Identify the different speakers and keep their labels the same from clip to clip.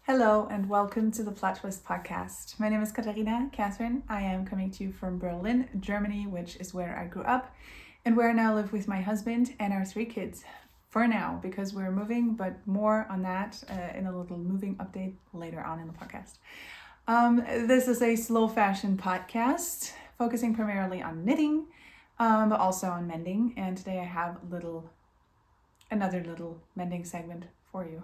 Speaker 1: Hello and welcome to the Plot Twist podcast. My name is Catherine. I am coming to you from Berlin, Germany, which is where I grew up and where I now live with my husband and our 3 kids. For now, because we're moving, but more on that in a little moving update later on in the podcast. This is a slow fashion podcast focusing primarily on knitting, but also on mending. And today I have another little mending segment for you.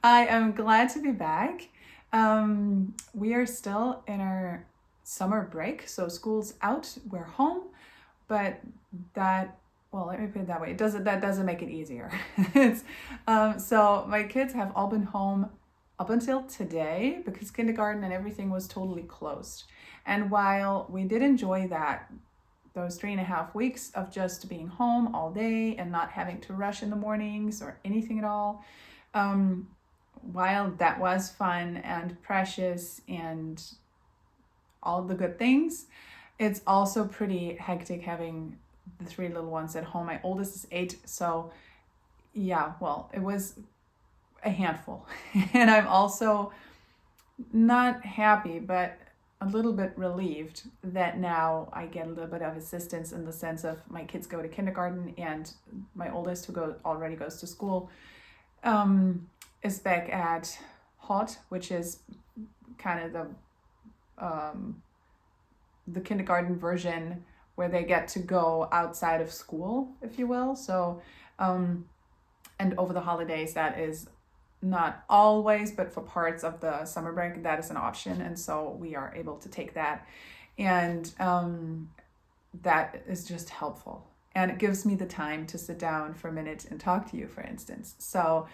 Speaker 1: I am glad to be back. We are still in our summer break, so school's out, we're home, but let me put it that way. That doesn't make it easier. So my kids have all been home up until today because kindergarten and everything was totally closed. And while we did enjoy those 3.5 weeks of just being home all day and not having to rush in the mornings or anything at all, while that was fun and precious and all the good things, it's also pretty hectic having the 3 little ones at home. My oldest is 8, so yeah, well, it was a handful. And I'm also not happy, but a little bit relieved that now I get a little bit of assistance in the sense of my kids go to kindergarten and my oldest, who already goes to school, is back at HOT, which is kind of the kindergarten version where they get to go outside of school, if you will. So, and over the holidays, that is not always, but for parts of the summer break, that is an option. And so we are able to take that. And that is just helpful. And it gives me the time to sit down for a minute and talk to you, for instance. So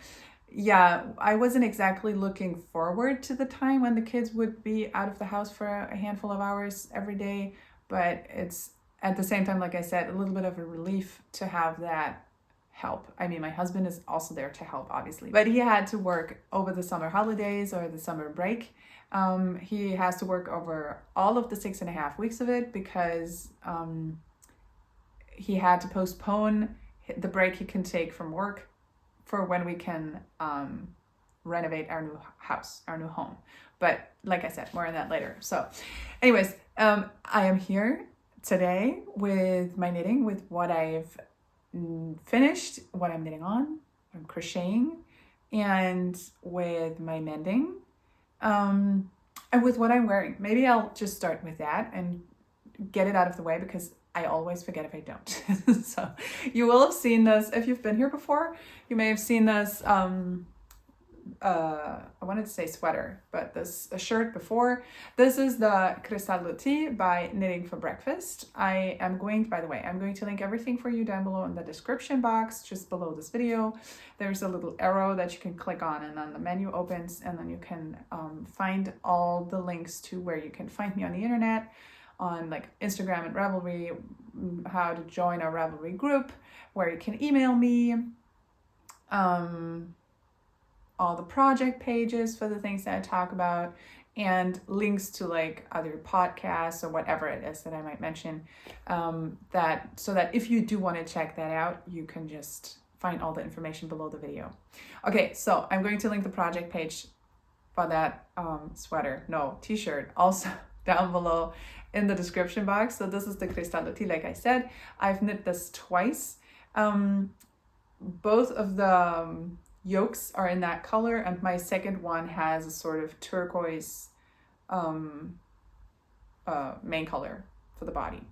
Speaker 1: yeah, I wasn't exactly looking forward to the time when the kids would be out of the house for a handful of hours every day, but it's at the same time, like I said, a little bit of a relief to have that help. I mean, my husband is also there to help, obviously, but he had to work over the summer holidays or the summer break. He has to work over all of the 6.5 weeks of it because he had to postpone the break he can take from work for when we can renovate our new house, our new home. But like I said, more on that later. So anyways, I am here today with my knitting, with what I've finished, what I'm knitting on, I'm crocheting, and with my mending, and with what I'm wearing. Maybe I'll just start with that and get it out of the way because I always forget if I don't. So you will have seen this if you've been here before. You may have seen this. I wanted to say sweater, but a shirt before. This is the Cristalluti by Knitting for Breakfast. I'm going to link everything for you down below in the description box, just below this video. There's a little arrow that you can click on, and then the menu opens, and then you can find all the links to where you can find me on the internet, on like Instagram and Ravelry, how to join our Ravelry group, where you can email me, all the project pages for the things that I talk about, and links to like other podcasts or whatever it is that I might mention, so that if you do want to check that out, you can just find all the information below the video. Okay, so I'm going to link the project page for that t-shirt also down below in the description box. So this is the Cristalluti, like I said. I've knit this twice. Both of the yolks are in that color, and my second one has a sort of turquoise main color for the body.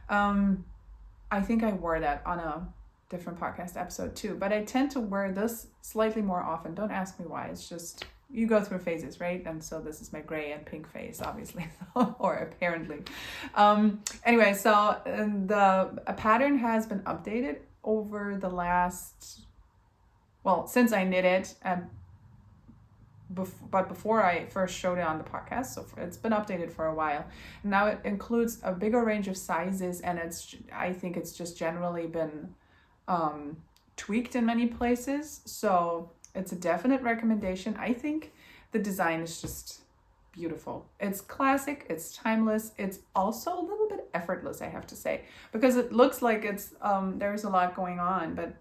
Speaker 1: I think I wore that on a different podcast episode too, but I tend to wear this slightly more often. Don't ask me why. It's just, you go through phases, right? And so this is my gray and pink phase, obviously, or apparently. Anyway, so a pattern has been updated over the last, since I knit it, but before I first showed it on the podcast, so it's been updated for a while. Now it includes a bigger range of sizes, and I think it's just generally been tweaked in many places. So it's a definite recommendation. I think the design is just beautiful. It's classic, it's timeless, it's also a little bit effortless, I have to say, because it looks like it's there's a lot going on, but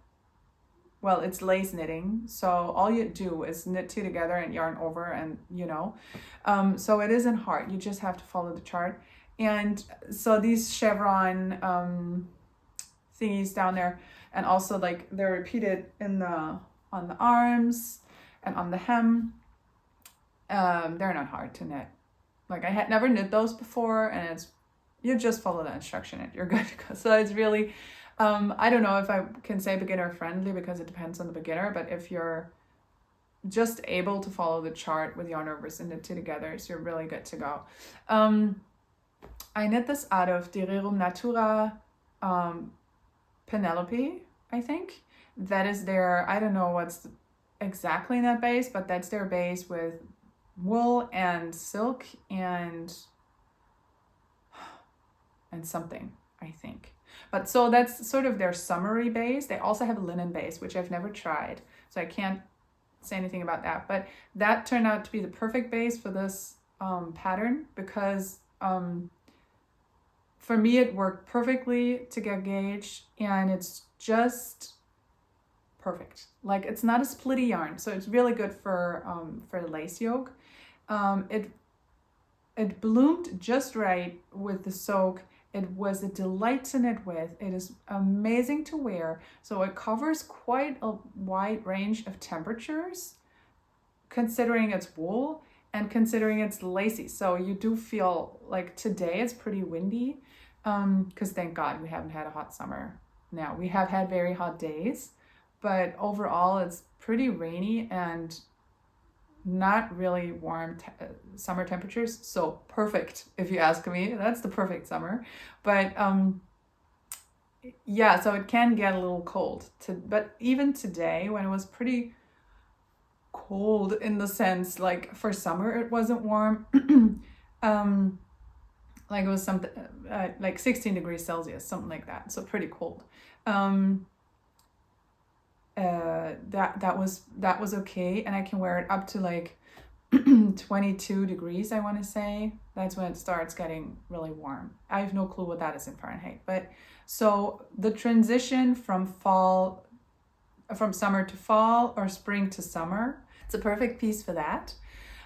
Speaker 1: well, it's lace knitting. So all you do is knit two together and yarn over, and so it isn't hard. You just have to follow the chart. And so these chevron thingies down there, and also like they're repeated on the arms and on the hem. They're not hard to knit. Like I had never knit those before, and you just follow the instruction and you're good to go. So it's really, I don't know if I can say beginner friendly because it depends on the beginner, but if you're just able to follow the chart with yarn overs and knit two together, so you're really good to go. I knit this out of the Rerum Natura Penelope, I think. That is their, I don't know what's exactly in that base, but that's their base with wool and silk and something, I think. But so that's sort of their summery base. They also have a linen base, which I've never tried, so I can't say anything about that. But that turned out to be the perfect base for this pattern, because for me it worked perfectly to get gauged, and it's just perfect. Like it's not a splitty yarn, so it's really good for the lace yoke. It bloomed just right with the soak. It was a delight to knit with. It is amazing to wear. So it covers quite a wide range of temperatures, considering it's wool and considering it's lacy. So you do feel like today it's pretty windy, because thank God we haven't had a hot summer. Now we have had very hot days, but overall it's pretty rainy and not really warm summer temperatures. So perfect, if you ask me. That's the perfect summer. But yeah, so it can get a little cold. But even today, when it was pretty cold in the sense, like for summer it wasn't warm, like it was something like 16 degrees Celsius, something like that. So pretty cold. That was okay, and I can wear it up to like 22 degrees, I want to say. That's when it starts getting really warm. I have no clue what that is in Fahrenheit. But so the transition from summer to fall, or spring to summer, it's a perfect piece for that.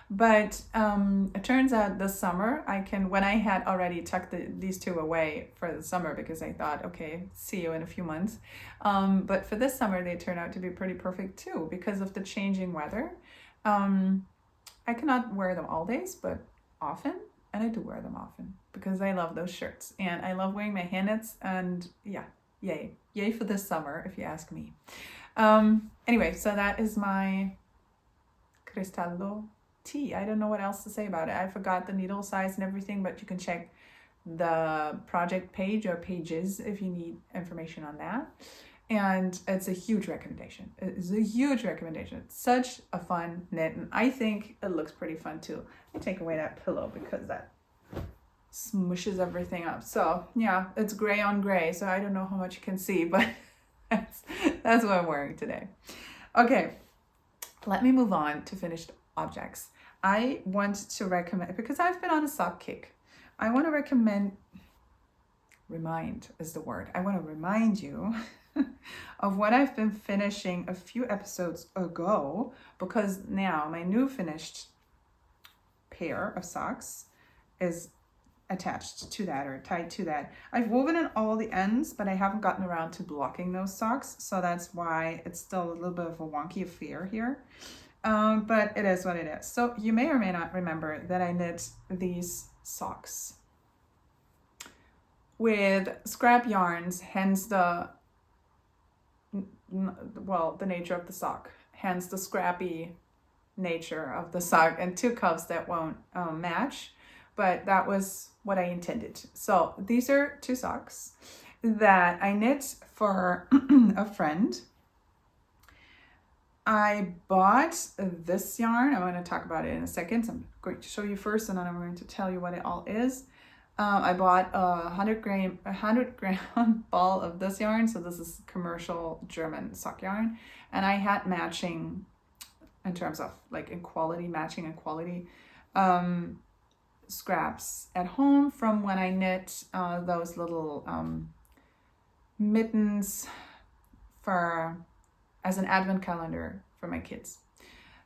Speaker 1: But it turns out this summer when I had already tucked these two away for the summer, because I thought, okay, see you in a few months. But for this summer, they turn out to be pretty perfect too, because of the changing weather. I cannot wear them all days, but often, and I do wear them often because I love those shirts and I love wearing my hand knits, and yeah, yay for this summer, if you ask me. Anyway, so that is my Cristallo tea. I don't know what else to say about it. I forgot the needle size and everything, but you can check the project page or pages if you need information on that. And it's a huge recommendation. It is a huge recommendation. It's such a fun knit, and I think it looks pretty fun too. Let me take away that pillow because that smushes everything up. So yeah, it's gray on gray, so I don't know how much you can see, but that's what I'm wearing today. Okay, let me move on to finished objects. I want to recommend, because I've been on a sock kick, I want to remind is the word. I want to remind you of what I've been finishing a few episodes ago, because now my new finished pair of socks is attached to that, or tied to that. I've woven in all the ends, but I haven't gotten around to blocking those socks, so that's why it's still a little bit of a wonky affair here. But it is what it is. So you may or may not remember that I knit these socks with scrap yarns, hence the nature of the sock, hence the scrappy nature of the sock, and two cuffs that won't match, but that was what I intended. So these are two socks that I knit for a friend. I bought this yarn. I'm going to talk about it in a second. So I'm going to show you first, and then I'm going to tell you what it all is. I bought a 100 gram ball of this yarn. So this is commercial German sock yarn, and I had matching, in terms of like matching in quality, scraps at home from when I knit those little mittens for as an advent calendar for my kids.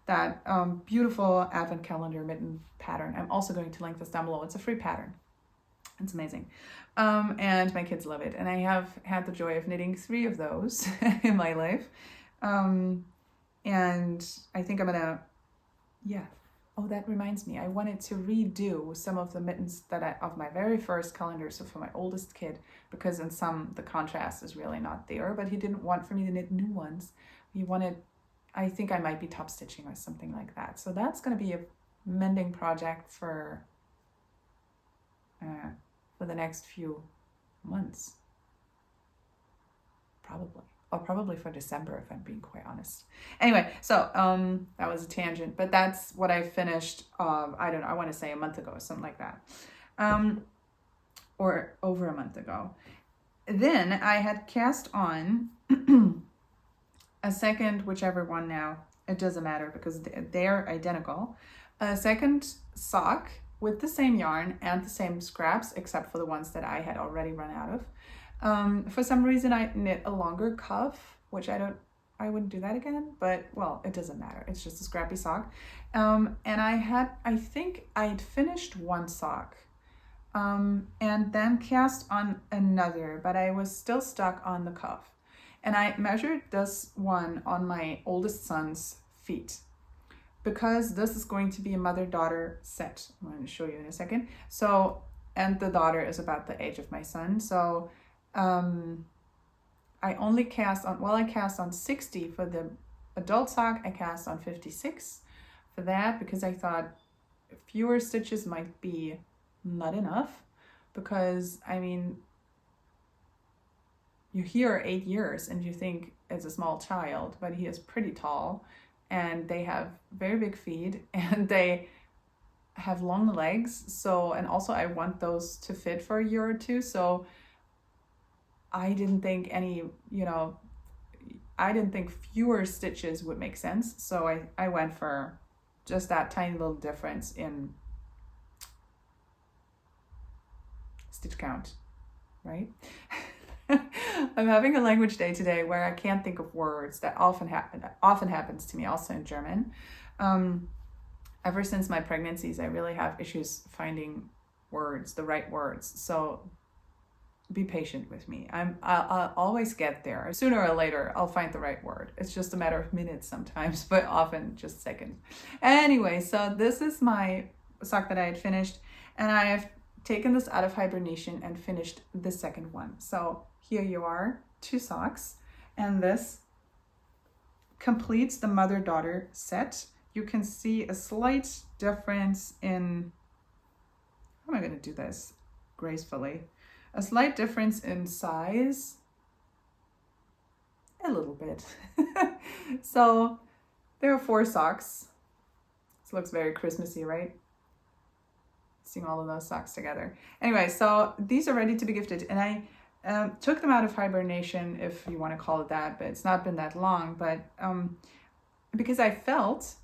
Speaker 1: That beautiful advent calendar mitten pattern. I'm also going to link this down below. It's a free pattern. It's amazing. And my kids love it. And I have had the joy of knitting 3 of those in my life. And I think I'm gonna, yeah. Oh, that reminds me. I wanted to redo some of the mittens of my very first calendar. So for my oldest kid, because in some, the contrast is really not there, but he didn't want for me to knit new ones. He wanted, I think I might be top stitching or something like that. So that's going to be a mending project for the next few months, probably for December, if I'm being quite honest. Anyway, so that was a tangent, but that's what I finished. I don't know. I want to say a month ago, something like that, or over a month ago. Then I had cast on a second, whichever one now. It doesn't matter because they're identical. A second sock with the same yarn and the same scraps, except for the ones that I had already run out of. For some reason, I knit a longer cuff, which I wouldn't do that again, but well, it doesn't matter. It's just a scrappy sock. And I think I'd finished one sock, and then cast on another, but I was still stuck on the cuff. And I measured this one on my oldest son's feet, because this is going to be a mother-daughter set. I'm going to show you in a second. So, and the daughter is about the age of my son. So I only cast on, I cast on 60 for the adult sock. I cast on 56 for that, because I thought fewer stitches might be not enough, because I mean, you hear 8 years and you think it's a small child, but he is pretty tall, and they have very big feet, and they have long legs. So, and also I want those to fit for a year or two. So I didn't think I didn't think fewer stitches would make sense. So I went for just that tiny little difference in stitch count, right? I'm having a language day today where I can't think of words. That often happens to me, also in German. Ever since my pregnancies, I really have issues finding words, the right words. So be patient with me. I'll always get there. Sooner or later, I'll find the right word. It's just a matter of minutes sometimes, but often just seconds. Anyway, so this is my sock that I had finished, and I have taken this out of hibernation and finished the second one. So here you are, 2 socks, and this completes the mother-daughter set. You can see a slight difference in, how am I going to do this gracefully? A slight difference in size, a little bit. So there are 4 socks. This looks very Christmassy, right? Seeing all of those socks together. Anyway, so these are ready to be gifted, and I took them out of hibernation, if you want to call it that, but it's not been that long. But because I felt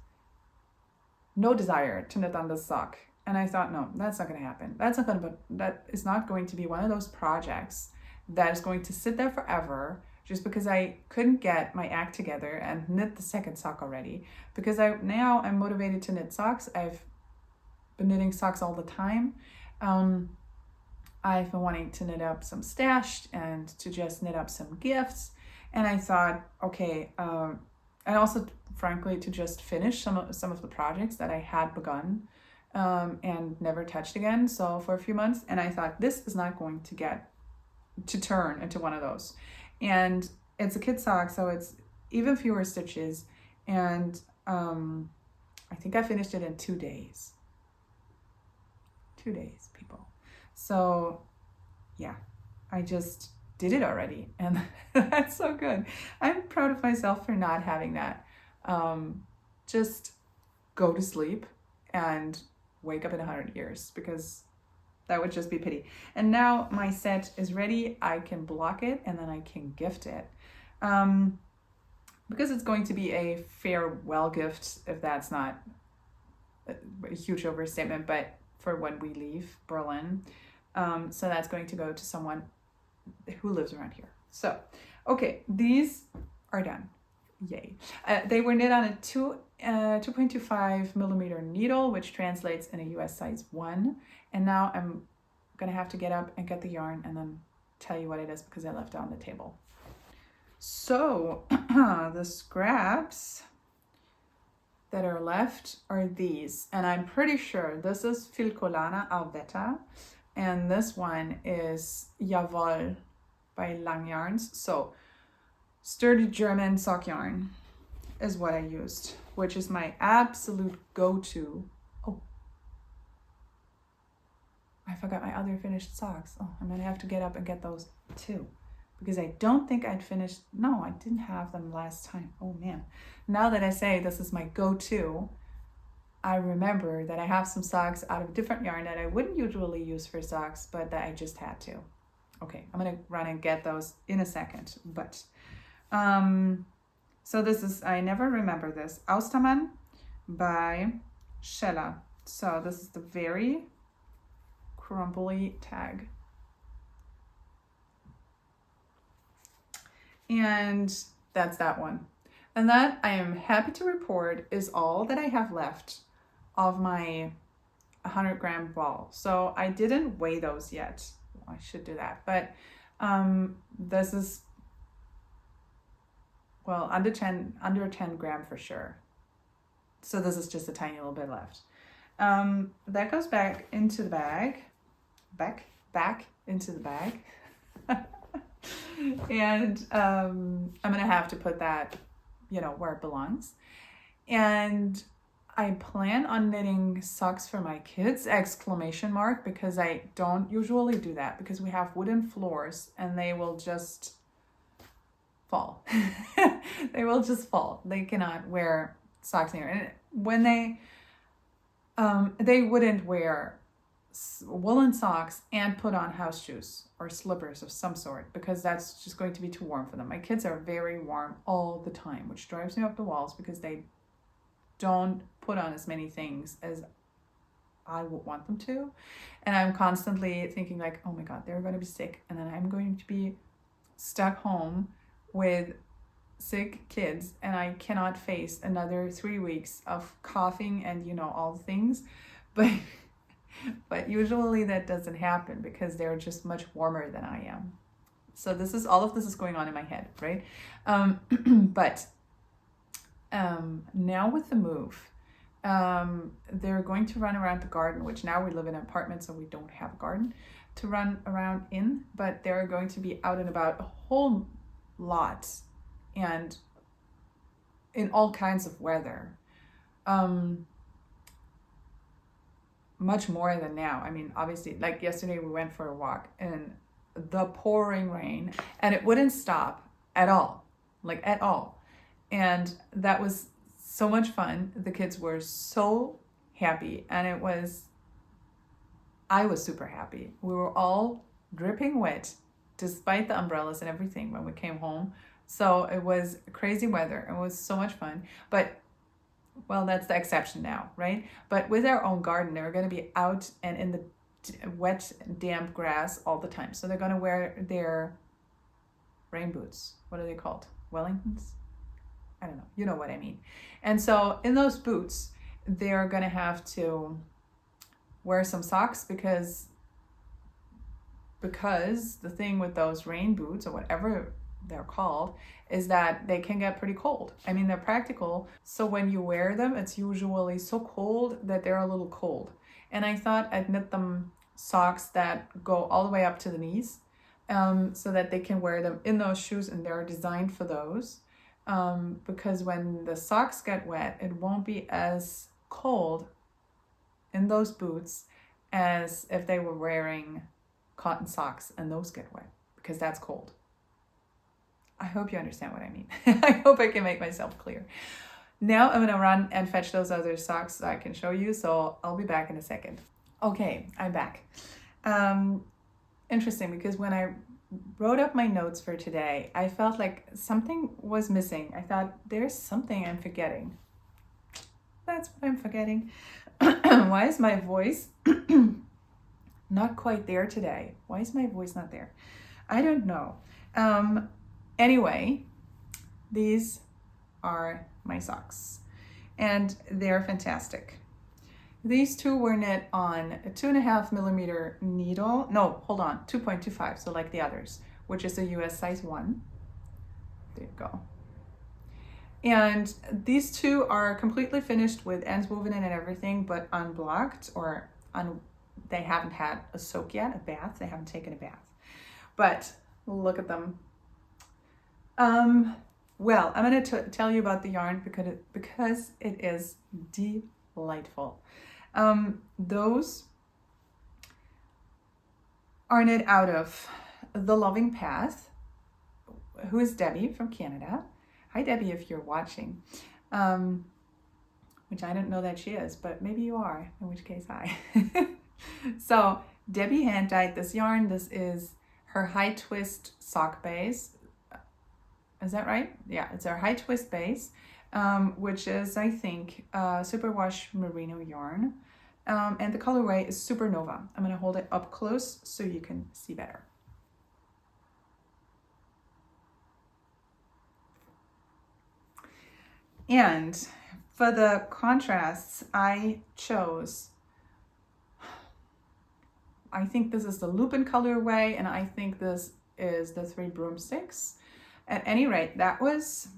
Speaker 1: no desire to knit on this sock, and I thought, no, that's not going to happen. That is not going to be one of those projects that is going to sit there forever, just because I couldn't get my act together and knit the second sock already. Because now I'm motivated to knit socks. I've been knitting socks all the time. I've been wanting to knit up some stashed and to just knit up some gifts. And I thought, okay, and also frankly to just finish some of the projects that I had begun and never touched again. So for a few months, and I thought, this is not going to turn into one of those. And it's a kid sock, so it's even fewer stitches. And I think I finished it in 2 days. 2 days, people. So yeah, I just did it already, and that's so good. I'm proud of myself for not having that just go to sleep and wake up in 100 years, because that would just be pity. And now my set is ready. I can block it and then I can gift it, because it's going to be a farewell gift, if that's not a huge overstatement, but for when we leave Berlin. So that's going to go to someone who lives around here. So, okay, these are done. Yay. They were knit on a 2.25 millimeter needle, which translates in a US size 1. And now I'm going to have to get up and get the yarn and then tell you what it is because I left it on the table. So the scraps that are left are these. And I'm pretty sure this is Filcolana Alvetta. And this one is Jawohl by Lang Yarns. So sturdy German sock yarn is what I used, which is my absolute go-to. Oh, I forgot my other finished socks. Oh, I'm gonna have to get up and get those too, because I don't think I'd finished. No, I didn't have them last time. Oh man. Now that I say this is my go-to, I remember that I have some socks out of different yarn that I wouldn't usually use for socks, but that I just had to. Okay, I'm gonna run and get those in a second, but so this is, I never remember this, Austermann by Scheller. So this is the very crumbly tag. And that's that one. And that, I am happy to report, is all that I have left of my 100-gram ball. So I didn't weigh those yet. Well, I should do that. But this is, well, under 10 gram for sure. So this is just a tiny little bit left. That goes back into the bag. Back into the bag. And I'm gonna have to put that, where it belongs. And I plan on knitting socks for my kids, ! Because I don't usually do that because we have wooden floors and they will just fall. They will just fall. They cannot wear socks here. And when they wouldn't wear woolen socks and put on house shoes or slippers of some sort because that's just going to be too warm for them. My kids are very warm all the time, which drives me up the walls because they don't put on as many things as I would want them to. And I'm constantly thinking like, oh my God, they're going to be sick. And then I'm going to be stuck home with sick kids and I cannot face another 3 weeks of coughing and all the things. But usually that doesn't happen because they're just much warmer than I am. So all of this is going on in my head, right? But now with the move, they're going to run around the garden, which now we live in an apartment, so we don't have a garden to run around in, but they're going to be out and about a whole lot and in all kinds of weather. Much more than now. I mean, obviously, like yesterday we went for a walk in the pouring rain and it wouldn't stop at all, like at all. And that was so much fun. The kids were so happy and I was super happy. We were all dripping wet despite the umbrellas and everything when we came home. So it was crazy weather. It was so much fun. But well, that's the exception now, right? But with our own garden, they're going to be out and in the wet, damp grass all the time. So they're going to wear their rain boots. What are they called? Wellingtons? I don't know. You know what I mean. And so in those boots, they're going to have to wear some socks because the thing with those rain boots or whatever they're called is that they can get pretty cold. I mean, they're practical. So when you wear them, it's usually so cold that they're a little cold. And I thought I'd knit them socks that go all the way up to the knees so that they can wear them in those shoes and they're designed for those. Because when the socks get wet, it won't be as cold in those boots as if they were wearing cotton socks and those get wet because that's cold. I hope you understand what I mean. I hope I can make myself clear. Now I'm going to run and fetch those other socks so I can show you. So I'll be back in a second. Okay, I'm back. Interesting because when I wrote up my notes for today, I felt like something was missing. I thought there's something I'm forgetting. That's what I'm forgetting. Why is my voice not quite there today? Why is my voice not there? I don't know. Anyway, these are my socks. And they're fantastic. These two were knit on a 2.5 millimeter needle. No, hold on, 2.25, so like the others, which is a US size 1. There you go. And these two are completely finished with ends woven in and everything, but unblocked, or they haven't had a soak yet, a bath. They haven't taken a bath. But look at them. Well, I'm going to tell you about the yarn because it is delightful. Those are knit out of The Loving Path, who is Debbie from Canada. Hi, Debbie, if you're watching, which I don't know that she is, but maybe you are, in which case, hi. So Debbie hand dyed this yarn. This is her high twist sock base. Is that right? Yeah, it's our high twist base, which is, I think, superwash merino yarn. And the colorway is Supernova. I'm going to hold it up close so you can see better. And for the contrasts, I think this is the Lupin colorway, and I think this is the 3 broomsticks. At any rate, that is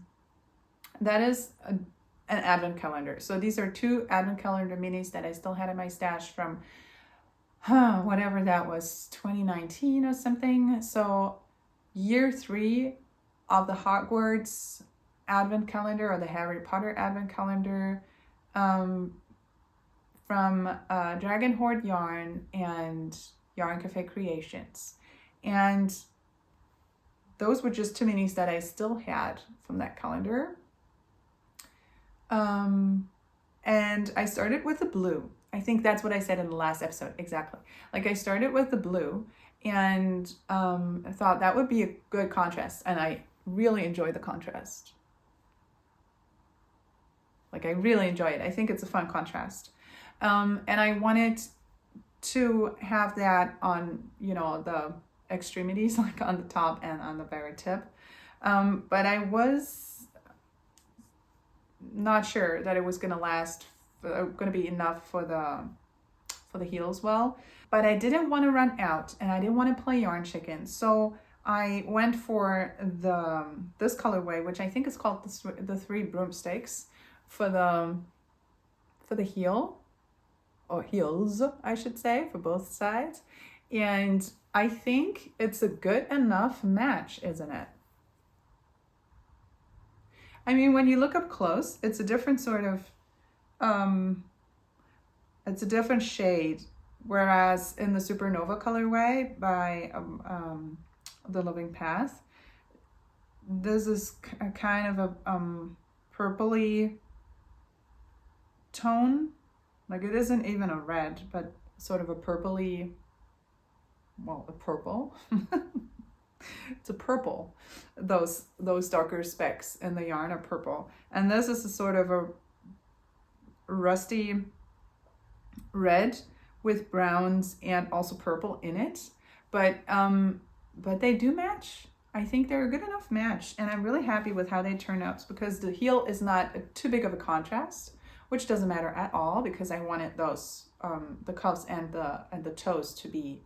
Speaker 1: an advent calendar. So these are 2 advent calendar minis that I still had in my stash from whatever that was, 2019 or something. So year 3 of the Hogwarts advent calendar, or the Harry Potter advent calendar, from Dragon Horde Yarn and Yarn Cafe Creations. And those were just 2 minis that I still had from that calendar. And I started with the blue. I think that's what I said in the last episode, exactly. Like, I started with the blue, and I thought that would be a good contrast, and I really enjoy the contrast. Like, I really enjoy it. I think it's a fun contrast. And I wanted to have that on, the extremities, like on the top and on the very tip. But I was not sure that it was going to last, going to be enough for the heels well. But I didn't want to run out, and I didn't want to play yarn chicken. So I went for this colorway, which I think is called the 3 broomsticks, for the heel, or heels, I should say, for both sides. And I think it's a good enough match, isn't it? I mean, when you look up close, it's a different sort of, it's a different shade. Whereas in the Supernova colorway by The Loving Path, this is a kind of a purpley tone. Like, it isn't even a red, but sort of a purpley, well, a purple. It's a purple. Those darker specks in the yarn are purple. And this is a sort of a rusty red with browns and also purple in it. But they do match. I think they're a good enough match, and I'm really happy with how they turn out, because the heel is not too big of a contrast, which doesn't matter at all, because I wanted those the cuffs and the toes to be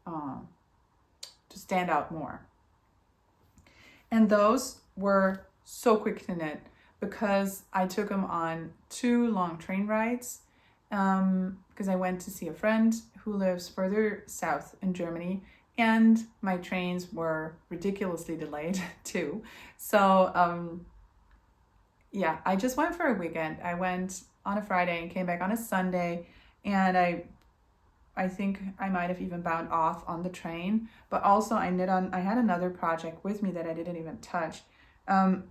Speaker 1: to stand out more. And those were so quick to knit because I took them on 2 long train rides, because I went to see a friend who lives further south in Germany, and my trains were ridiculously delayed too. So yeah, I just went for a weekend. I went on a Friday and came back on a Sunday, and I think I might have even bound off on the train. But also I had another project with me that I didn't even touch. But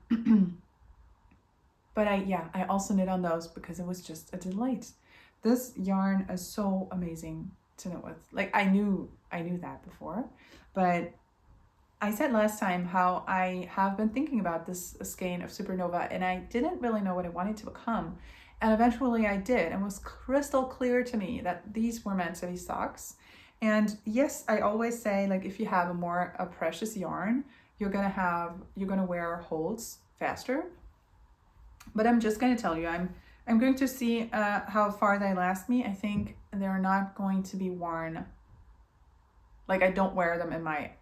Speaker 1: I also knit on those because it was just a delight. This yarn is so amazing to knit with. Like, I knew that before, but I said last time how I have been thinking about this skein of Supernova, and I didn't really know what I wanted to become. And eventually I did, and it was crystal clear to me that these were meant to be socks. And yes, I always say, like, if you have a precious yarn, you're gonna wear holes faster. But I'm just going to tell you, I'm going to see how far they last me. I think they're not going to be worn. Like, I don't wear them in my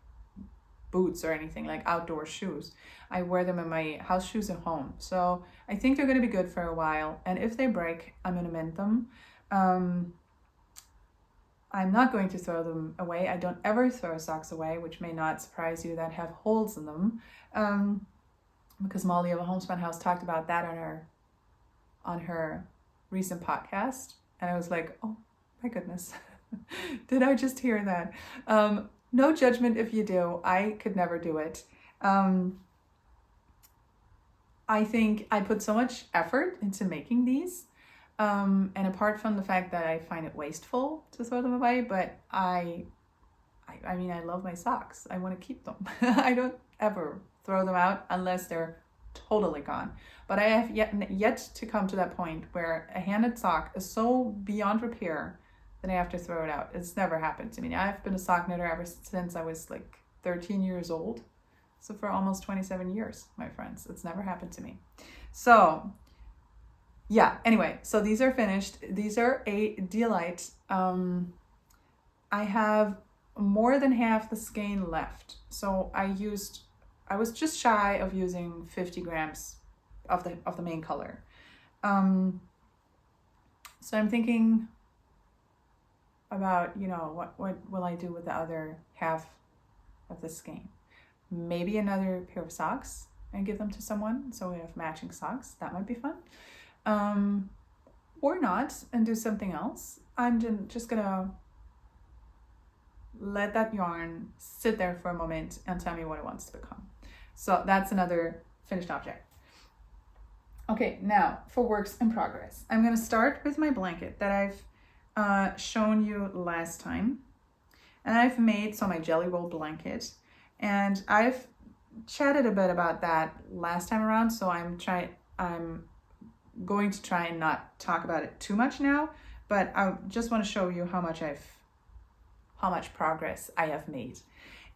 Speaker 1: boots or anything, like outdoor shoes. I wear them in my house shoes at home. So I think they're going to be good for a while. And if they break, I'm going to mend them. I'm not going to throw them away. I don't ever throw socks away, which may not surprise you, that have holes in them. Because Molly of a Homespun House talked about that on her recent podcast. And I was like, oh my goodness, did I just hear that? No judgment if you do. I could never do it. I think I put so much effort into making these. And apart from the fact that I find it wasteful to throw them away, but I mean, I love my socks. I want to keep them. I don't ever throw them out unless they're totally gone. But I have yet to come to that point where a handed sock is so beyond repair that I have to throw it out. It's never happened to me. I've been a sock knitter ever since I was like 13 years old. So for almost 27 years, my friends, it's never happened to me. So yeah, anyway, so these are finished. These are a delight. I have more than half the skein left. So I was just shy of using 50 grams of the main color. So I'm thinking about, what will I do with the other half of the skein? Maybe another pair of socks and give them to someone so we have matching socks. That might be fun. Or not, and do something else. I'm just gonna let that yarn sit there for a moment and tell me what it wants to become. So that's another finished object. Okay, now for works in progress. I'm gonna start with my blanket that I've shown you last time. And I've made my jelly roll blanket, and I've chatted a bit about that last time around, so I'm going to try and not talk about it too much now, but I just want to show you how much progress I have made.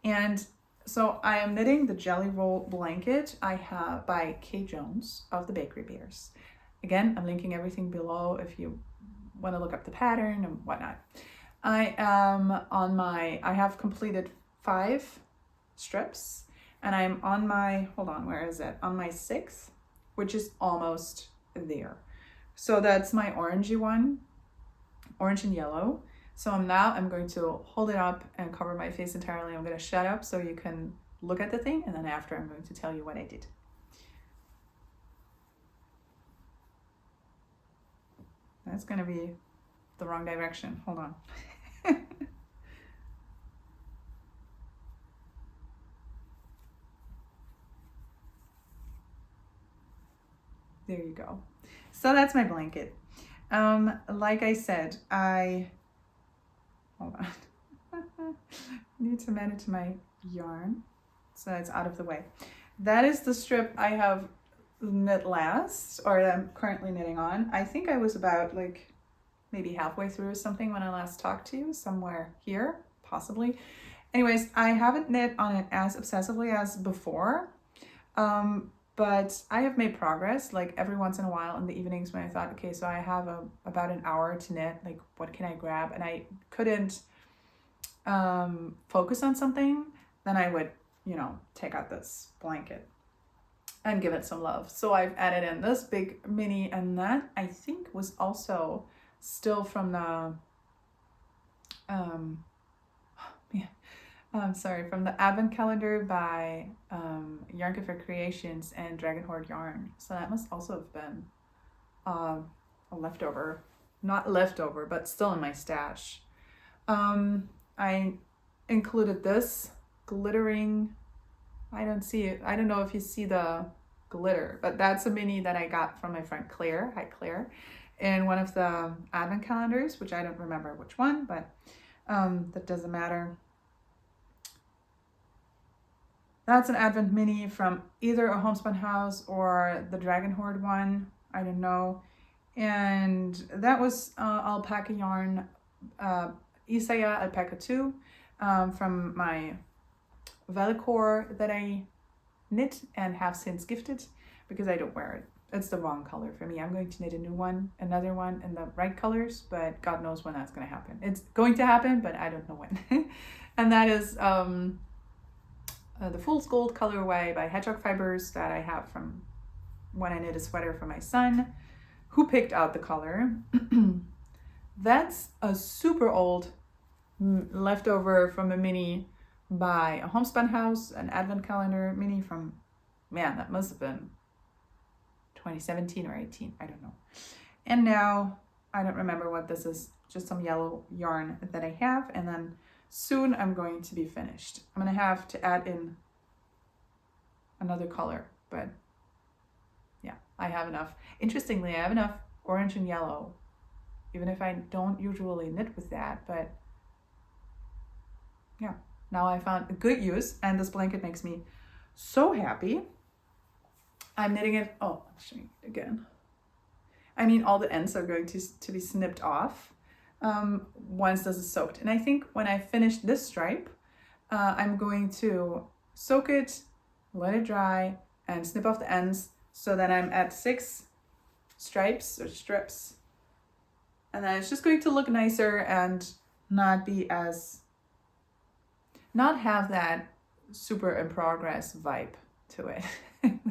Speaker 1: And so I am knitting the jelly roll blanket I have by Kay Jones of the Bakery Bears. Again, I'm linking everything below if you want to look up the pattern and whatnot. I have completed 5 strips, and I'm on my, where is it? On my 6th, which is almost there. So that's my orangey one, orange and yellow. So I'm going to hold it up and cover my face entirely. I'm going to shut up so you can look at the thing, and then after I'm going to tell you what I did. That's going to be the wrong direction. Hold on. There you go. So that's my blanket. Like I said, hold on. Need to manage my yarn so it's out of the way. That is the strip I have knit last, or I'm currently knitting on. I think I was about maybe halfway through or something when I last talked to you, somewhere here, possibly. Anyways, I haven't knit on it as obsessively as before, but I have made progress, every once in a while in the evenings when I thought, okay, so I have about an hour to knit, what can I grab? And I couldn't focus on something, then I would, take out this blanket and give it some love. So I've added in this big mini, and that I think was also still from the from the advent calendar by Yarn Cafe Creations and Dragon Horde Yarn. So that must also have been a leftover, not leftover, but still in my stash. I included this glittering, I don't see it, I don't know if you see the glitter, but that's a mini that I got from my friend Claire, hi Claire, in one of the advent calendars, which I don't remember which one, but that doesn't matter. That's an advent mini from either a Homespun House or the Dragon Horde one, I don't know. And that was alpaca yarn, Isaya Alpaca 2, from my Velicore that I knit and have since gifted because I don't wear it it's the wrong color for me. I'm going to knit a new one, another one in the right colors, but God knows when that's going to happen. It's going to happen, but I don't know when. And that is the Fool's Gold colorway by Hedgehog Fibers that I have from when I knit a sweater for my son, who picked out the color. That's a super old leftover from a mini by a Homespun House, an advent calendar mini from, man, that must have been 2017 or 18, I don't know. And now I don't remember what this is, just some yellow yarn that I have, and then soon I'm going to be finished. I'm gonna have to add in another color, but yeah, I have enough. Interestingly, I have enough orange and yellow, even if I don't usually knit with that, but yeah, now I found a good use, and this blanket makes me so happy. I'm knitting it, oh, I'll show you again. I mean, all the ends are going to be snipped off once this is soaked. And I think when I finish this stripe, I'm going to soak it, let it dry, and snip off the ends so that I'm at 6 stripes or strips. And then it's just going to look nicer and not have that super in progress vibe to it.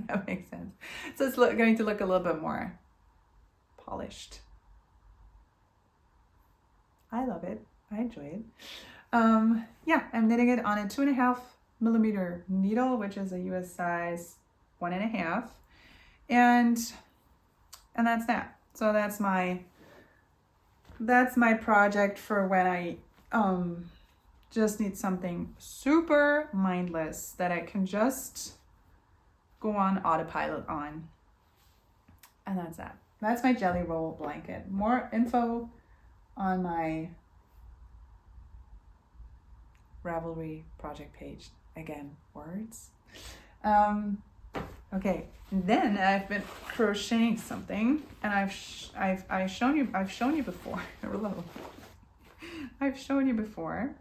Speaker 1: That makes sense. So it's going to look a little bit more polished. I love it. I enjoy it. Yeah, I'm knitting it on a 2.5 millimeter needle, which is a US size 1.5, and that's that. So that's my project for when I just need something super mindless that I can just go on autopilot on. And that's that. That's my jelly roll blanket. More info on my Ravelry project page. Again, words. Okay, and then I've been crocheting something, and I've shown you before. I've shown you before.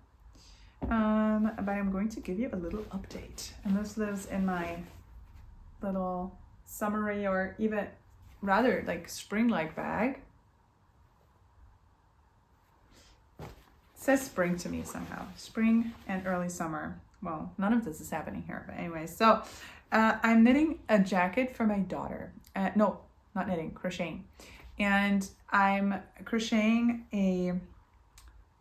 Speaker 1: But I'm going to give you a little update. And this lives in my little summery, or even rather like spring-like bag. It says spring to me somehow. Spring and early summer. Well, none of this is happening here, but anyway. So I'm knitting a jacket for my daughter. No, not knitting, crocheting. And I'm crocheting a,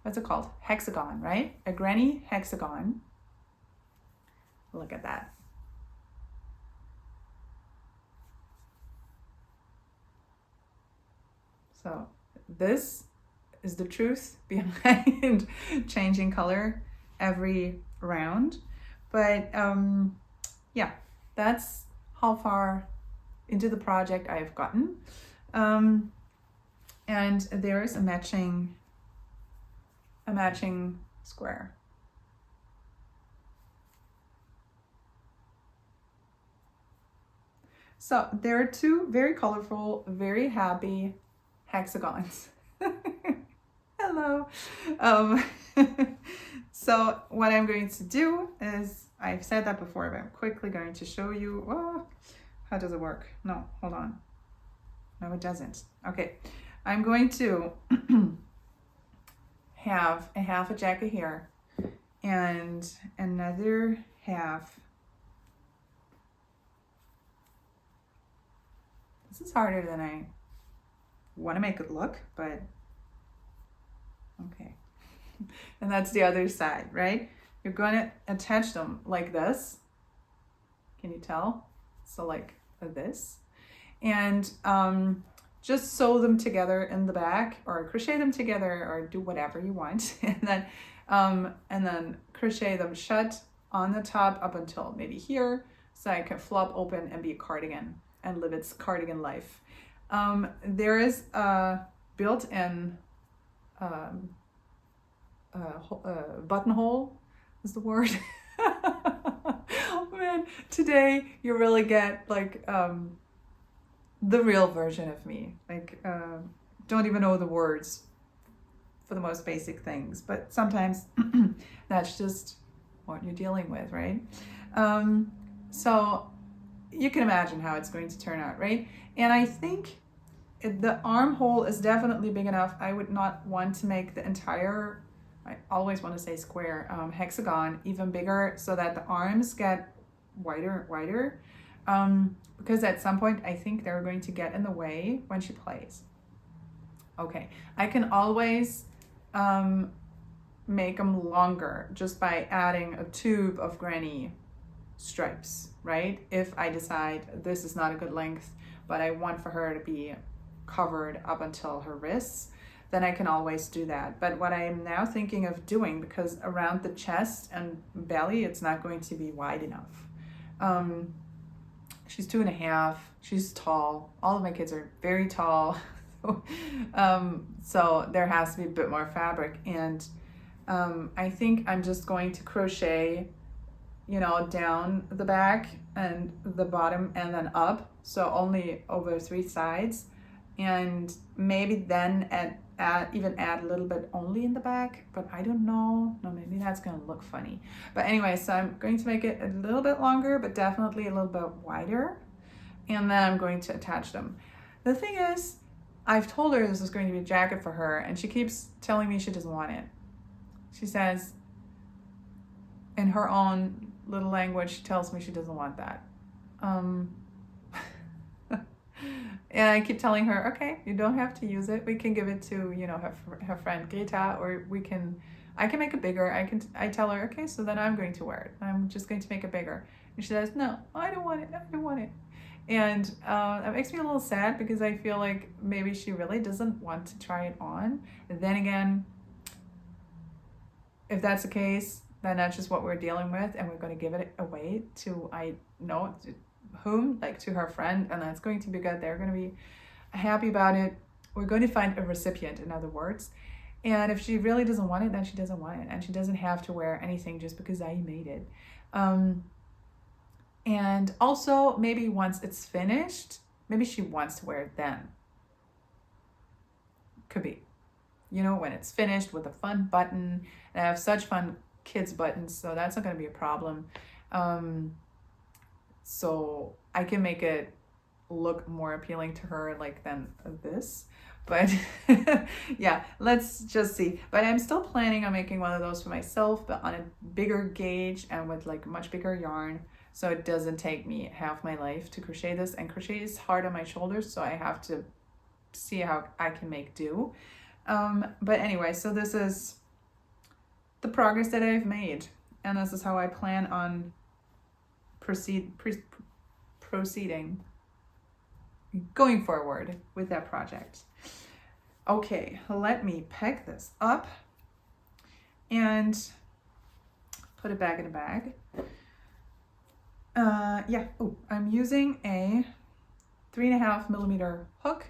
Speaker 1: what's it called? Hexagon, right? A granny hexagon. Look at that. So this is the truth behind changing color every round. But yeah, that's how far into the project I've gotten. And there is a matching square. So there are 2 very colorful, very happy hexagons. Hello. So what I'm going to do is, I've said that before, but I'm quickly going to show you. Oh, how does it work? No, hold on. No, it doesn't. Okay, I'm going to have a half a jacket here and another half. This is harder than I want to make it look, but okay. And that's the other side, right? You're going to attach them like this. Can you tell? So like this. And just sew them together in the back, or crochet them together, or do whatever you want. And then crochet them shut on the top up until maybe here, so I can flop open and be a cardigan and live its cardigan life. There is a built-in buttonhole is the word. Oh man, today you really get like the real version of me. Like don't even know the words for the most basic things, but sometimes that's just what you're dealing with, right? So you can imagine how it's going to turn out, right? And I think the armhole is definitely big enough. I would not want to make the entire, I always want to say square, hexagon even bigger so that the arms get wider. Because at some point I think they're going to get in the way when she plays. Okay, I can always make them longer just by adding a tube of granny stripes, right? If I decide this is not a good length, but I want for her to be covered up until her wrists, then I can always do that. But what I am now thinking of doing, because around the chest and belly, it's not going to be wide enough. She's 2.5, she's tall. All of my kids are very tall. So there has to be a bit more fabric. And I think I'm just going to crochet, down the back and the bottom and then up. So only over 3 sides. And maybe then even add a little bit only in the back, but I don't know. No, maybe that's gonna look funny. But anyway, so I'm going to make it a little bit longer, but definitely a little bit wider. And then I'm going to attach them. The thing is, I've told her this is going to be a jacket for her, and she keeps telling me she doesn't want it. She says, in her own little language, she tells me she doesn't want that. And I keep telling her, okay, you don't have to use it. We can give it to, her friend Greta, or I can make it bigger. I tell her, okay, so then I'm going to wear it. I'm just going to make it bigger. And she says, no, I don't want it. I don't want it. And that makes me a little sad because I feel like maybe she really doesn't want to try it on. And then again, if that's the case, then that's just what we're dealing with, and we're going to give it away to, whom, like to her friend, and that's going to be good. They're going to be happy about it. We're going to find a recipient, in other words. And if she really doesn't want it, then she doesn't want it, and she doesn't have to wear anything just because I made it. And also, maybe once it's finished, maybe she wants to wear it then. Could be. When it's finished with a fun button. And I have such fun kids buttons, so that's not going to be a problem. So I can make it look more appealing to her than this. But yeah, let's just see. But I'm still planning on making one of those for myself, but on a bigger gauge and with much bigger yarn. So it doesn't take me half my life to crochet this. And crochet is hard on my shoulders, so I have to see how I can make do. But anyway, so this is the progress that I've made. And this is how I plan on proceeding going forward with that project. Okay, let me pack this up and put it back in a bag. I'm using a 3.5 millimeter hook,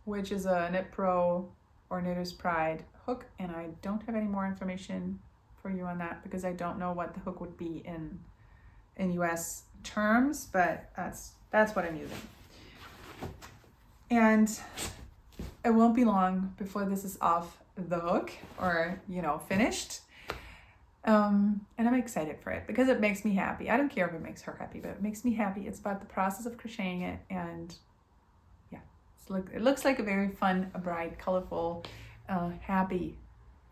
Speaker 1: which is a Knit Pro or Knitter's Pride hook, and I don't have any more information for you on that because I don't know what the hook would be in US terms, but that's what I'm using. And it won't be long before this is off the hook or finished. And I'm excited for it because it makes me happy. I don't care if it makes her happy, but it makes me happy. It's about the process of crocheting it, and yeah, it looks like a very fun, bright, colorful, happy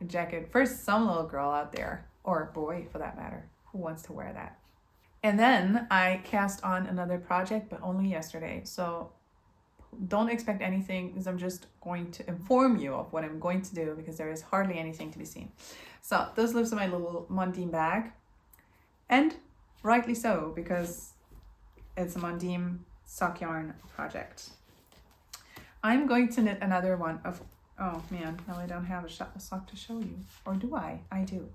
Speaker 1: jacket for some little girl out there, or boy for that matter, who wants to wear that. And then I cast on another project, but only yesterday. So don't expect anything because I'm just going to inform you of what I'm going to do because there is hardly anything to be seen. So this lives in my little Mondim bag, and rightly so because it's a Mondim sock yarn project. I'm going to knit another one of, oh man, now I don't have a sock to show you. Or do I? I do.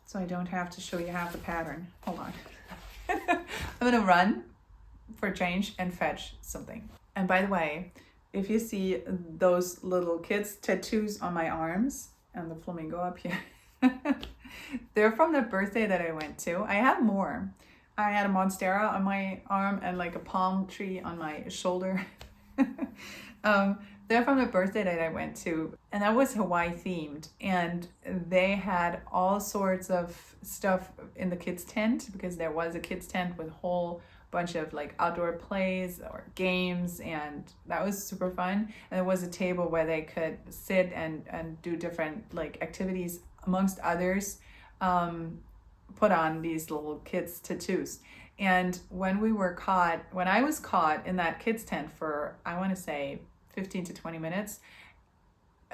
Speaker 1: So I don't have to show you half the pattern. Hold on. I'm gonna run for a change and fetch something. And by the way, if you see those little kids' tattoos on my arms and the flamingo up here, they're from the birthday that I went to. I have more. I had a monstera on my arm and a palm tree on my shoulder. They're from a birthday that I went to, and that was Hawaii themed. And they had all sorts of stuff in the kids' tent, because there was a kids' tent with a whole bunch of like outdoor plays or games, and that was super fun. And there was a table where they could sit and do different like activities, amongst others, put on these little kids' tattoos. And when I was caught in that kids' tent for, I want to say, 15 to 20 minutes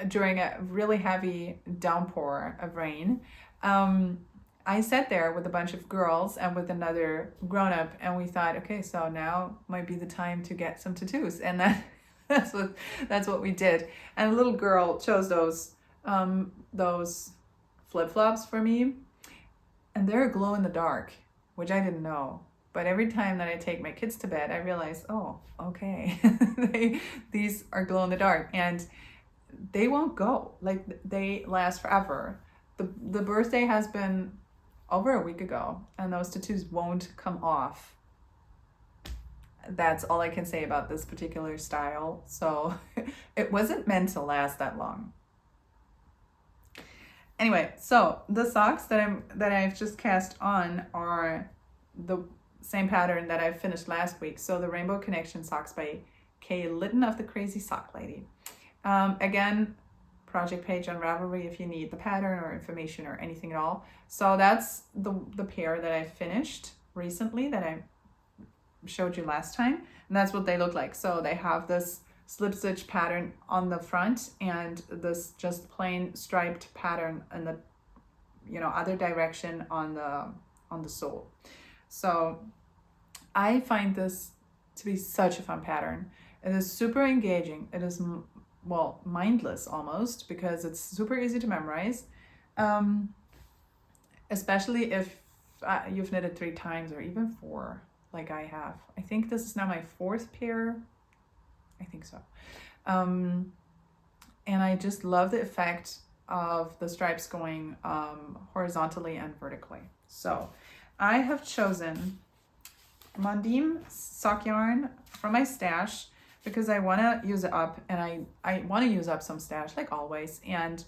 Speaker 1: during a really heavy downpour of rain. I sat there with a bunch of girls and with another grown-up, and we thought, okay, so now might be the time to get some tattoos. And that's what we did. And a little girl chose those flip-flops for me, and they're glow in the dark, which I didn't know. But every time that I take my kids to bed, I realize, oh, okay, these are glow in the dark, and they won't go. Like, they last forever. The birthday has been over a week ago, and those tattoos won't come off. That's all I can say about this particular style. So it wasn't meant to last that long. Anyway, so the socks that I've just cast on are the same pattern that I finished last week. So the Rainbow Connection socks by Kay Litton of the Crazy Sock Lady. Again, project page on Ravelry if you need the pattern or information or anything at all. So that's the pair that I finished recently that I showed you last time, and that's what they look like. So they have this slip stitch pattern on the front and this just plain striped pattern in the other direction on the sole. So I find this to be such a fun pattern. It is super engaging. It is, well, mindless almost, because it's super easy to memorize. Especially if you've knitted 3 times or even 4, like I have. I think this is now my 4th pair. I think so. And I just love the effect of the stripes going horizontally and vertically. So I have chosen Mondim sock yarn from my stash because I want to use it up, and I want to use up some stash like always. And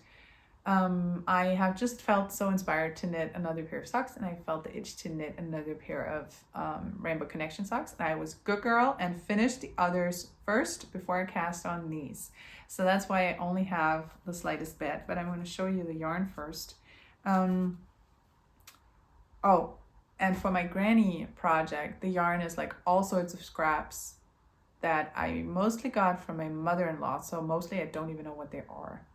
Speaker 1: I have just felt so inspired to knit another pair of socks, and I felt the itch to knit another pair of Rainbow Connection socks. And I was good girl and finished the others first before I cast on these. So that's why I only have the slightest bit, but I'm going to show you the yarn first. Oh, and for my granny project, the yarn is like all sorts of scraps that I mostly got from my mother-in-law. So mostly I don't even know what they are.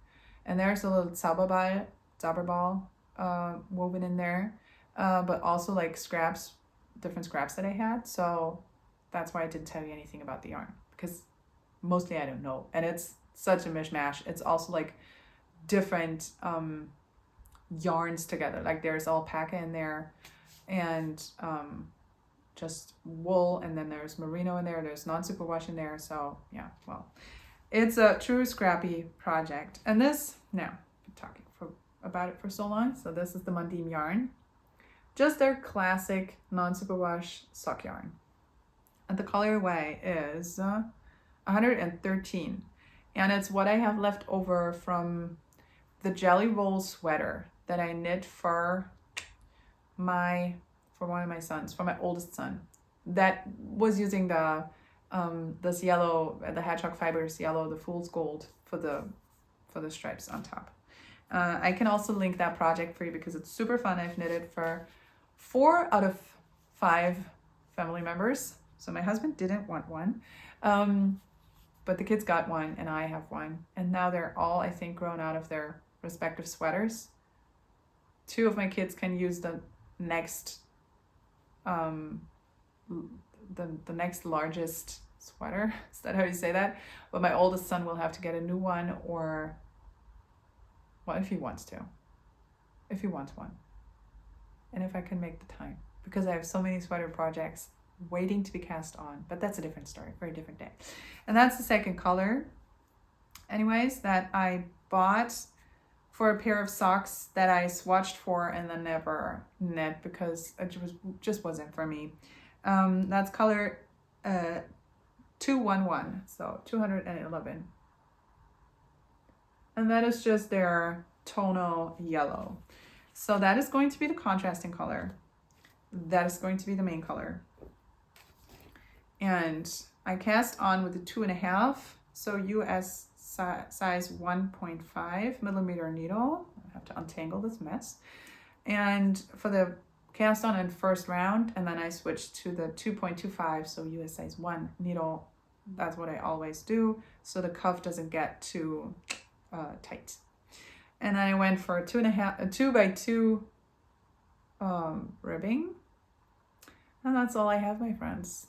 Speaker 1: And there's a little Zauberball woven in there, but also like scraps, different scraps that I had. So that's why I didn't tell you anything about the yarn, because mostly I don't know. And it's such a mishmash. It's also like different yarns together. Like there's alpaca in there, and just wool, and then there's merino in there. There's non-superwash in there. So yeah, well, it's a true scrappy project. And this, now, I've been talking about it for so long. So this is the Mondim yarn. Just their classic non-superwash sock yarn. And the colorway is 113. And it's what I have left over from the Jelly Roll sweater that I knit for one of my sons, for my oldest son, that was using this yellow, the hedgehog fibers yellow, the fool's gold for the stripes on top. I can also link that project for you because it's super fun. I've knitted for 4 out of 5 family members. So my husband didn't want one, but the kids got one and I have one. And now they're all, I think, grown out of their respective sweaters. 2 of my kids can use the next the next largest sweater. Is that how you say that? But my oldest son will have to get a new one, or, well, if he wants one, and if I can make the time, because I have so many sweater projects waiting to be cast on. But that's a different story, very different day. And that's the second color, anyways, that I bought for a pair of socks that I swatched for and then never knit because it just wasn't for me. That's color 211, so 211. and that is just their tonal yellow. So that is going to be the contrasting color. That is going to be the main color. And I cast on with the 2.5, so US size 1.5 millimeter needle. I have to untangle this mess. And for the cast on in first round, and then I switched to the 2.25, so US size 1 needle. That's what I always do, so the cuff doesn't get too tight. And I went for a 2x2 ribbing. And that's all I have, my friends.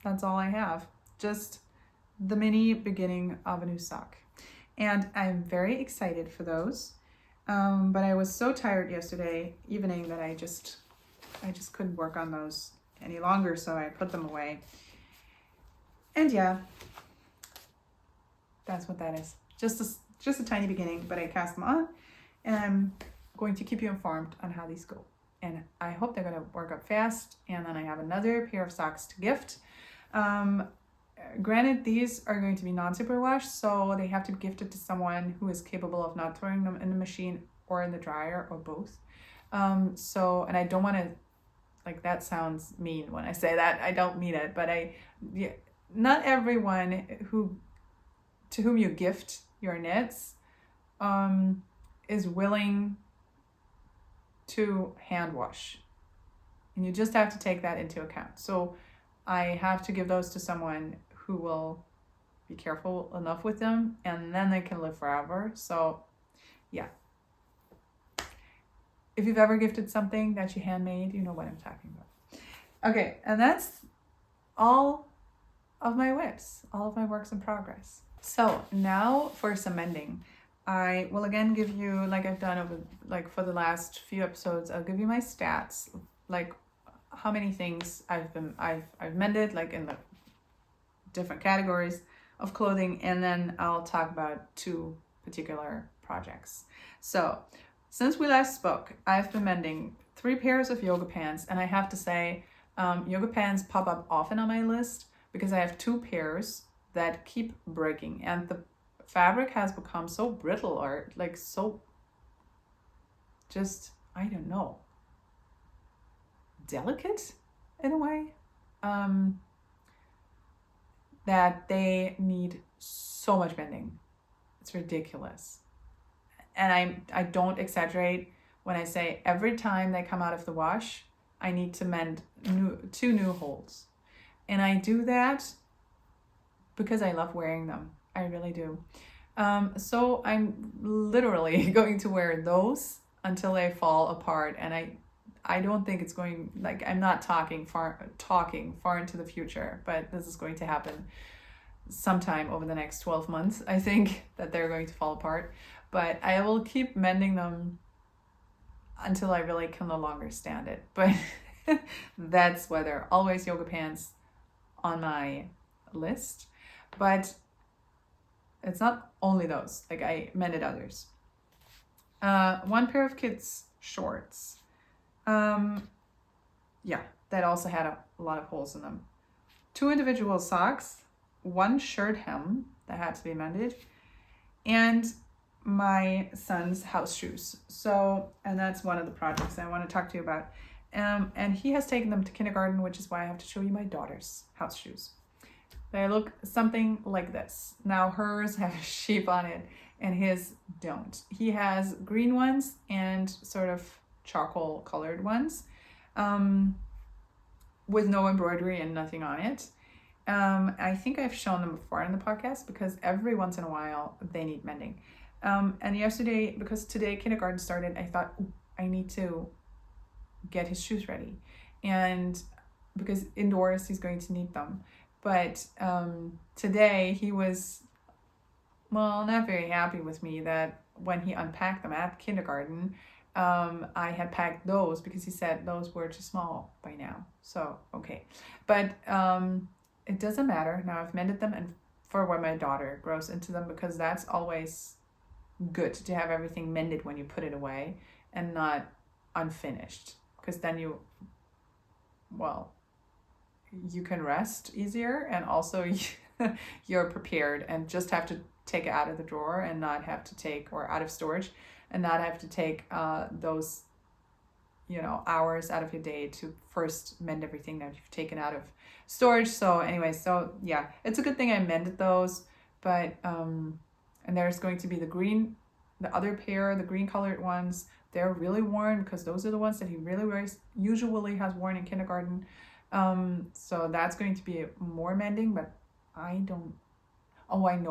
Speaker 1: That's all I have. Just the mini beginning of a new sock. And I'm very excited for those. But I was so tired yesterday evening that I just couldn't work on those any longer, so I put them away. And yeah, that's what that is. Just a tiny beginning, but I cast them on, and I'm going to keep you informed on how these go. And I hope they're going to work up fast, and then I have another pair of socks to gift. Granted, these are going to be non-superwash, so they have to be gifted to someone who is capable of not throwing them in the machine or in the dryer or both. And I don't want to, like, that sounds mean when I say that. I don't mean it, but not everyone to whom you gift your knits is willing to hand wash, and you just have to take that into account. So I have to give those to someone who will be careful enough with them, and then they can live forever. So yeah, if you've ever gifted something that you handmade, you know what I'm talking about. Okay, and that's all of my whips, all of my works in progress. So now for some mending. I will again give you, like I've done over, like for the last few episodes, I'll give you my stats, like how many things I've mended, like in the different categories of clothing, and then I'll talk about 2 particular projects. So since we last spoke, I've been mending 3 pairs of yoga pants, and I have to say, yoga pants pop up often on my list because I have 2 pairs that keep breaking, and the fabric has become so brittle, or like so just, I don't know, delicate in a way, that they need so much mending. It's ridiculous. And I don't exaggerate when I say every time they come out of the wash, I need to mend 2 new holes. And I do that because I love wearing them. I really do. So I'm literally going to wear those until they fall apart. And I don't think it's going, like, I'm not talking far into the future, but this is going to happen sometime over the next 12 months. I think that they're going to fall apart, but I will keep mending them until I really can no longer stand it. But that's why there are always yoga pants on my list. But it's not only those, like I mended others. 1 pair of kids' shorts. Yeah, that also had a lot of holes in them. 2 individual socks, 1 shirt hem that had to be mended, and my son's house shoes. So, and that's one of the projects I want to talk to you about. And he has taken them to kindergarten, which is why I have to show you my daughter's house shoes. They look something like this. Now hers have a sheep on it and his don't. He has green ones and sort of charcoal colored ones, with no embroidery and nothing on it. I think I've shown them before in the podcast because every once in a while they need mending. And yesterday, because today kindergarten started, I thought, I need to get his shoes ready. And because indoors he's going to need them. But today he was, well, not very happy with me that when he unpacked them at kindergarten, I had packed those because he said those were too small by now. So, okay. But it doesn't matter. Now I've mended them, and for when my daughter grows into them, because that's always good to have everything mended when you put it away and not unfinished. Because then you can rest easier, and also you're prepared and just have to take it out of the drawer and not have to take, or out of storage, and not have to take those, hours out of your day to first mend everything that you've taken out of storage. So anyway, so yeah, it's a good thing I mended those. But and there's going to be the other pair, the green colored ones. They're really worn because those are the ones that he really usually has worn in kindergarten. So that's going to be more mending, but I know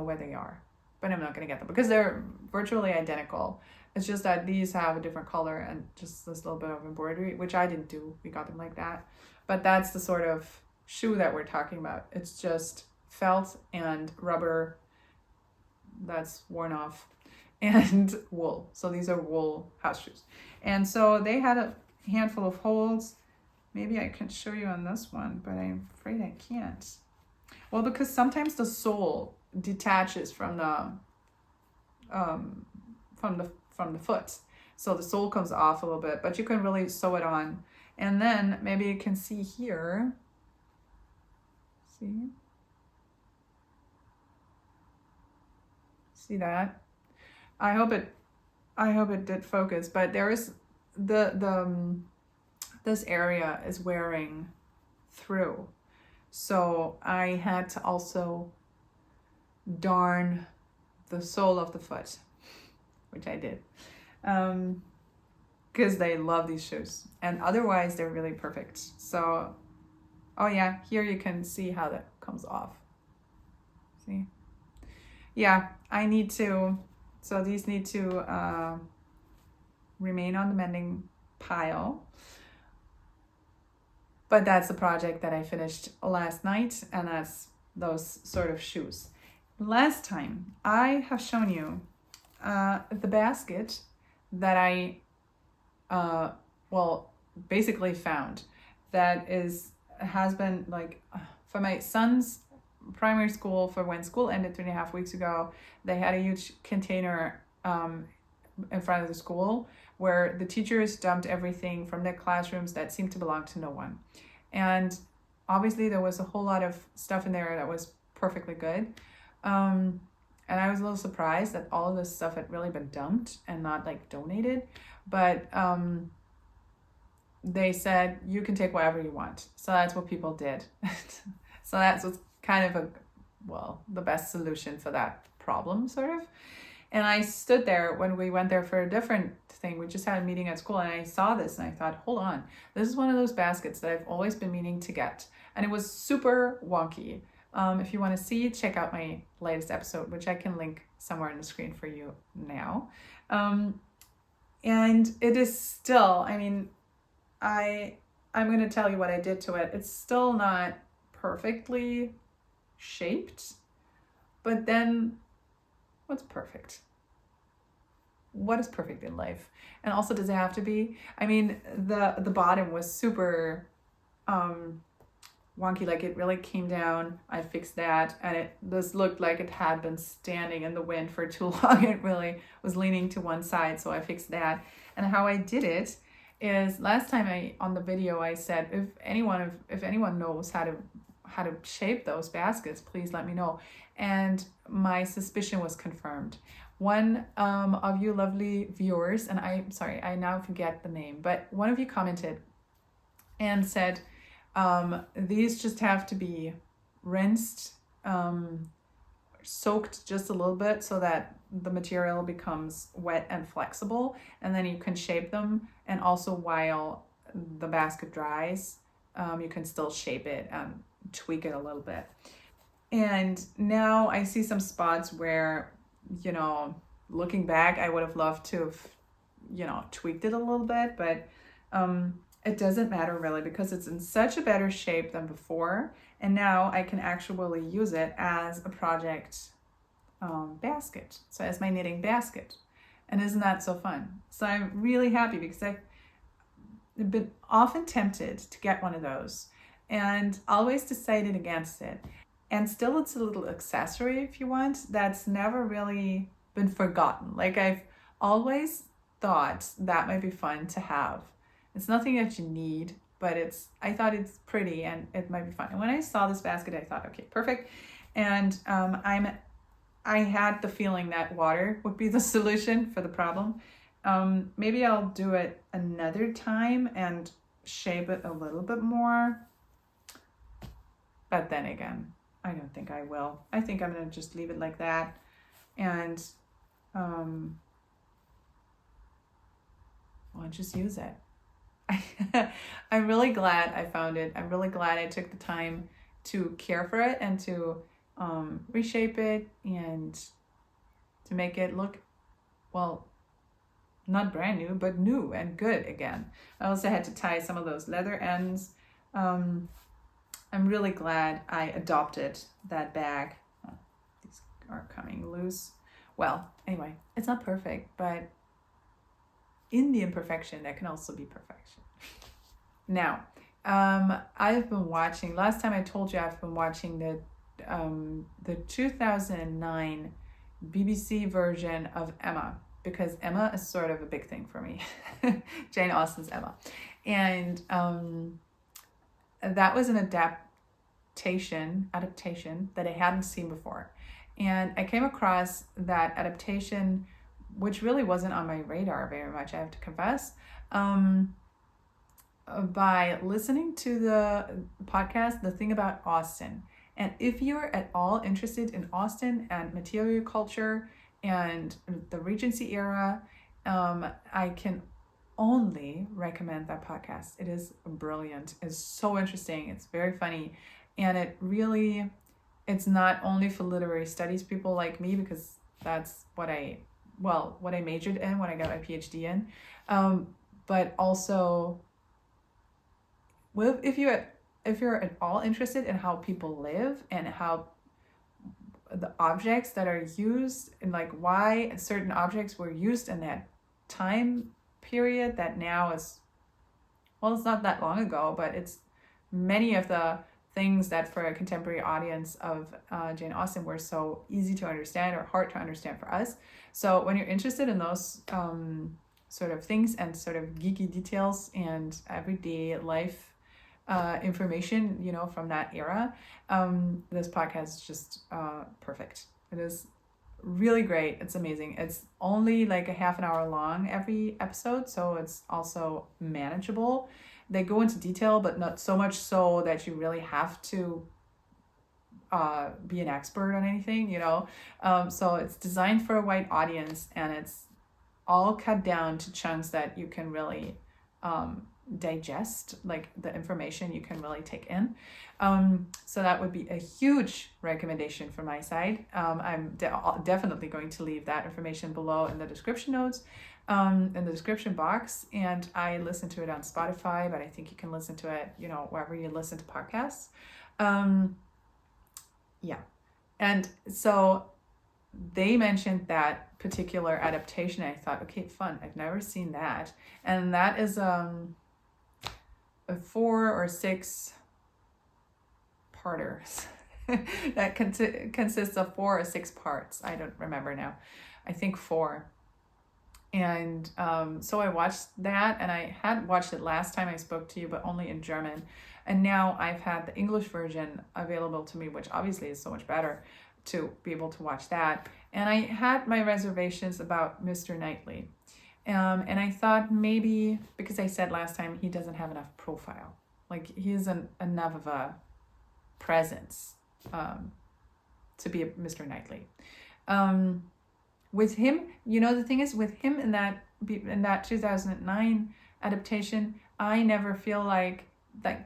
Speaker 1: where they are, but I'm not going to get them because they're virtually identical. It's just that these have a different color and just this little bit of embroidery, which I didn't do. We got them like that. But that's the sort of shoe that we're talking about. It's just felt and rubber that's worn off and wool. So these are wool house shoes. And so they had a handful of holes. Maybe I can show you on this one, but I'm afraid I can't. Well, because sometimes the sole detaches from the foot. So the sole comes off a little bit, but you can really sew it on. And then maybe you can see here. See that? I hope it did focus, but there is this area is wearing through. So I had to also darn the sole of the foot, which I did, because they love these shoes, and otherwise they're really perfect. So, oh yeah, here you can see how that comes off. See? Yeah, so these need to remain on the mending pile. But that's the project that I finished last night, and that's those sort of shoes. Last time I have shown you the basket that I basically found that has been like for my son's primary school. For when school ended 3.5 weeks ago, they had a huge container in front of the school where the teachers dumped everything from their classrooms that seemed to belong to no one. And obviously there was a whole lot of stuff in there that was perfectly good. And I was a little surprised that all of this stuff had really been dumped and not like donated. But they said, you can take whatever you want. So that's what people did. So that's what's kind of the best solution for that problem, sort of. And I stood there when we went there for a different thing. We just had a meeting at school, and I saw this and I thought, hold on, this is one of those baskets that I've always been meaning to get. And it was super wonky. If you want to see, check out my latest episode, which I can link somewhere on the screen for you now. And it is still, I'm going to tell you what I did to it. It's still not perfectly shaped, but then what's perfect? What is perfect in life? And also, does it have to be? The bottom was super wonky, like it really came down. I fixed that, and this looked like it had been standing in the wind for too long. It really was leaning to one side, so I fixed that. And how I did it is, last time on the video I said, if anyone knows how to shape those baskets, please let me know. And my suspicion was confirmed. One of you lovely viewers, and I'm sorry, I now forget the name, but one of you commented and said, these just have to be rinsed, soaked just a little bit so that the material becomes wet and flexible, and then you can shape them. And also, while the basket dries, you can still shape it and tweak it a little bit. And now I see some spots where, looking back, I would have loved to have, tweaked it a little bit, but it doesn't matter really, because it's in such a better shape than before. And now I can actually use it as a project basket. So as my knitting basket. And isn't that so fun? So I'm really happy, because I've been often tempted to get one of those and always decided against it. And still, it's a little accessory, if you want, that's never really been forgotten. Like, I've always thought that might be fun to have. It's nothing that you need, but I thought it's pretty and it might be fun. And when I saw this basket, I thought, okay, perfect. And I had the feeling that water would be the solution for the problem. Maybe I'll do it another time and shape it a little bit more. But then again, I don't think I will. I think I'm going to just leave it like that. And I'll just use it. I'm really glad I found it. I'm really glad I took the time to care for it and to reshape it and to make it look, well, not brand new, but new and good again. I also had to tie some of those leather ends. I'm really glad I adopted that bag. Oh, these are coming loose. Well, anyway, it's not perfect, but in the imperfection, there can also be perfection. Now, I've been watching, last time I told you I've been watching the 2009 BBC version of Emma, because Emma is sort of a big thing for me. Jane Austen's Emma. And that was an adaptation that I hadn't seen before. And I came across that adaptation, which really wasn't on my radar very much, I have to confess, by listening to the podcast, The Thing About Austen. And if you're at all interested in Austen and material culture and the Regency era, I can only recommend that podcast. It is brilliant. It's so interesting. It's very funny. And it's not only for literary studies people like me, because that's what I majored in when I got my PhD in. But also, if you're at all interested in how people live and how the objects that are used and like why certain objects were used in that time period that now is, well, it's not that long ago, but it's many of the things that for a contemporary audience of Jane Austen were so easy to understand or hard to understand for us. So when you're interested in those sort of things and sort of geeky details and everyday life information, from that era, this podcast is just perfect. It is really great. It's amazing. It's only like a half an hour long every episode, so it's also manageable. They go into detail, but not so much so that you really have to be an expert on anything, so it's designed for a wide audience, and it's all cut down to chunks that you can really digest, like the information you can really take in. So that would be a huge recommendation from my side. I'm definitely going to leave that information below in the description notes, in the description box. And I listen to it on Spotify, but I think you can listen to it, wherever you listen to podcasts. Yeah. And so they mentioned that particular adaptation. I thought, okay, fun. I've never seen that. And that is a 4 or 6 parters that consists of 4 or 6 parts. I don't remember now. I think 4. And so I watched that, and I had watched it last time I spoke to you, but only in German. And now I've had the English version available to me, which obviously is so much better to be able to watch that. And I had my reservations about Mr. Knightley. And I thought maybe, because I said last time he doesn't have enough profile. Like, he isn't enough of a presence to be a Mr. Knightley. With him, the thing is, with him in that 2009 adaptation, I never feel like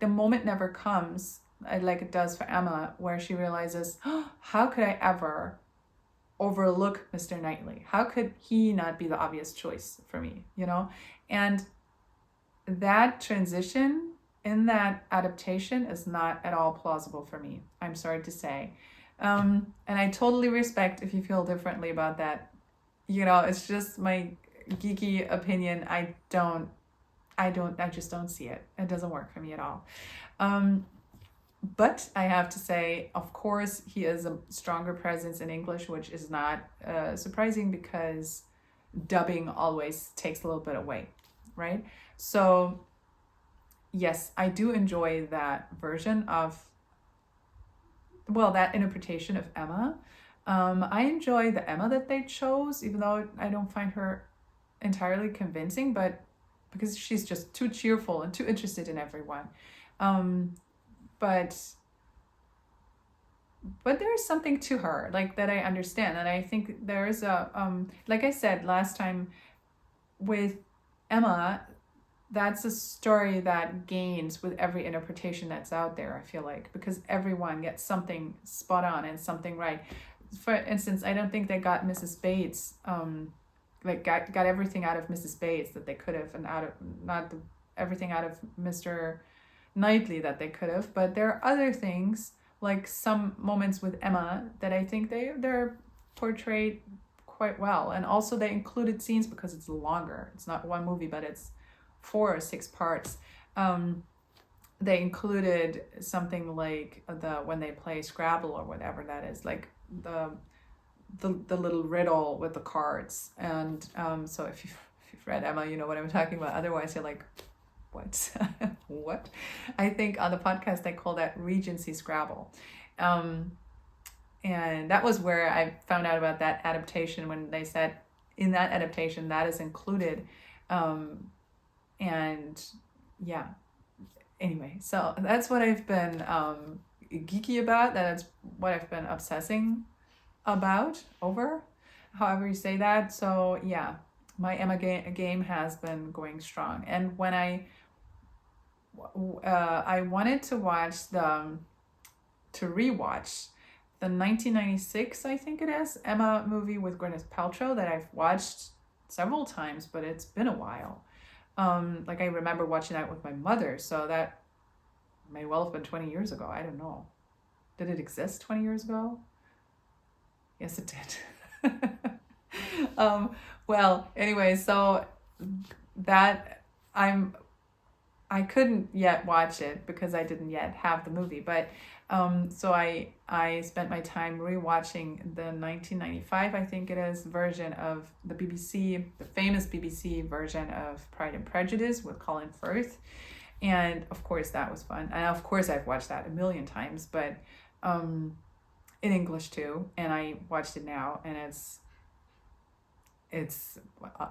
Speaker 1: the moment never comes like it does for Emma, where she realizes, oh, how could I ever overlook Mr. Knightley? How could he not be the obvious choice for me, And that transition in that adaptation is not at all plausible for me, I'm sorry to say. And I totally respect if you feel differently about that. It's just my geeky opinion. I just don't see it. It doesn't work for me at all. But I have to say, of course, he is a stronger presence in English, which is not surprising, because dubbing always takes a little bit away, right? So yes, I do enjoy that version of, that interpretation of Emma. I enjoy the Emma that they chose, even though I don't find her entirely convincing, but because she's just too cheerful and too interested in everyone. Um, but there's something to her like that I understand, and I think there's a like I said last time with Emma, that's a story that gains with every interpretation that's out there, I feel like, because everyone gets something spot on and something right. For instance, I don't think they got Mrs. Bates, like got everything out of Mrs. Bates that they could have, and out of everything out of Mr. Knightley that they could have. But there are other things, like some moments with Emma, that I think they're portrayed quite well. And also they included scenes because it's longer. It's not one movie, but it's 4 or 6 parts. They included something like when they play Scrabble or whatever that is, like the little riddle with the cards. And so if you've read Emma, you know what I'm talking about. Otherwise, you're like, what? What? I think on the podcast I call that Regency Scrabble. And that was where I found out about that adaptation, when they said in that adaptation that is included. And yeah, anyway, so that's what I've been geeky about. That's what I've been obsessing about, over, however you say that. So yeah, my Emma game has been going strong. And when I wanted to rewatch the 1996, I think it is, Emma movie with Gwyneth Paltrow that I've watched several times, but it's been a while. Like I remember watching that with my mother, so that may well have been 20 years ago. I don't know. Did it exist 20 years ago? Yes, it did. Well, anyway, so that I couldn't yet watch it because I didn't yet have the movie, but so I spent my time rewatching the 1995, I think it is, version of the BBC, the famous BBC version of Pride and Prejudice with Colin Firth. And of course that was fun. And of course I've watched that a million times, but in English too. And I watched it now, and it's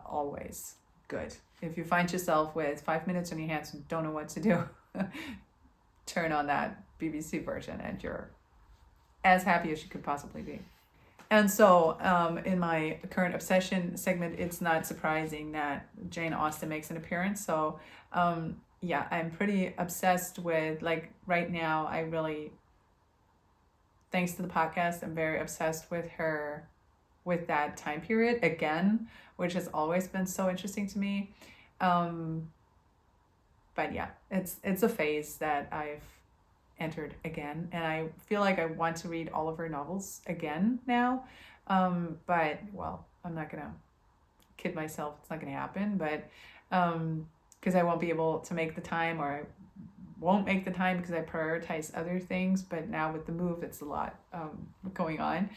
Speaker 1: always good. If you find yourself with 5 minutes on your hands and don't know what to do, turn on that BBC version and you're as happy as you could possibly be. And so in my current obsession segment, it's not surprising that Jane Austen makes an appearance. So yeah, I'm pretty obsessed with, like right now, I really, thanks to the podcast, I'm very obsessed with her, with that time period again, which has always been so interesting to me. But yeah, it's a phase that I've entered again, and I feel like I want to read all of her novels again now. But well, I'm not gonna kid myself, it's not gonna happen, but because I won't be able to make the time, or I won't make the time because I prioritize other things. But now with the move, it's a lot going on,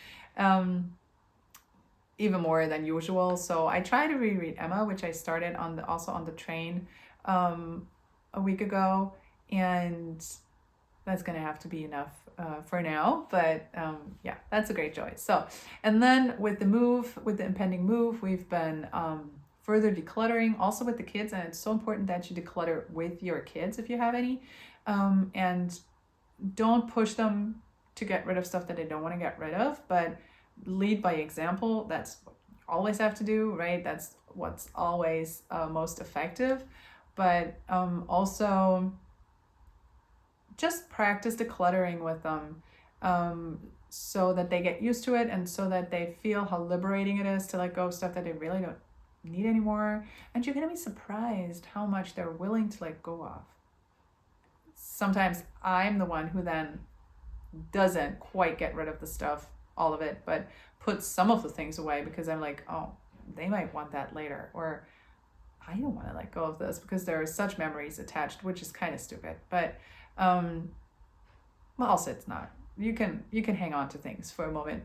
Speaker 1: even more than usual. So I try to reread Emma, which I started also on the train a week ago, and that's gonna have to be enough for now. But yeah, that's a great choice. So, and then with the impending move, we've been further decluttering, also with the kids, and it's so important that you declutter with your kids if you have any, and don't push them to get rid of stuff that they don't want to get rid of, but lead by example. That's what you always have to do, right? That's what's always most effective. But also just practice decluttering with them, so that they get used to it, and so that they feel how liberating it is to let go of stuff that they really don't need anymore. And you're going to be surprised how much they're willing to let go of. Sometimes I'm the one who then doesn't quite get rid of the stuff, all of it, but puts some of the things away because I'm like, oh, they might want that later, or I don't want to let go of this because there are such memories attached, which is kind of stupid. But well, also it's not. You can hang on to things for a moment,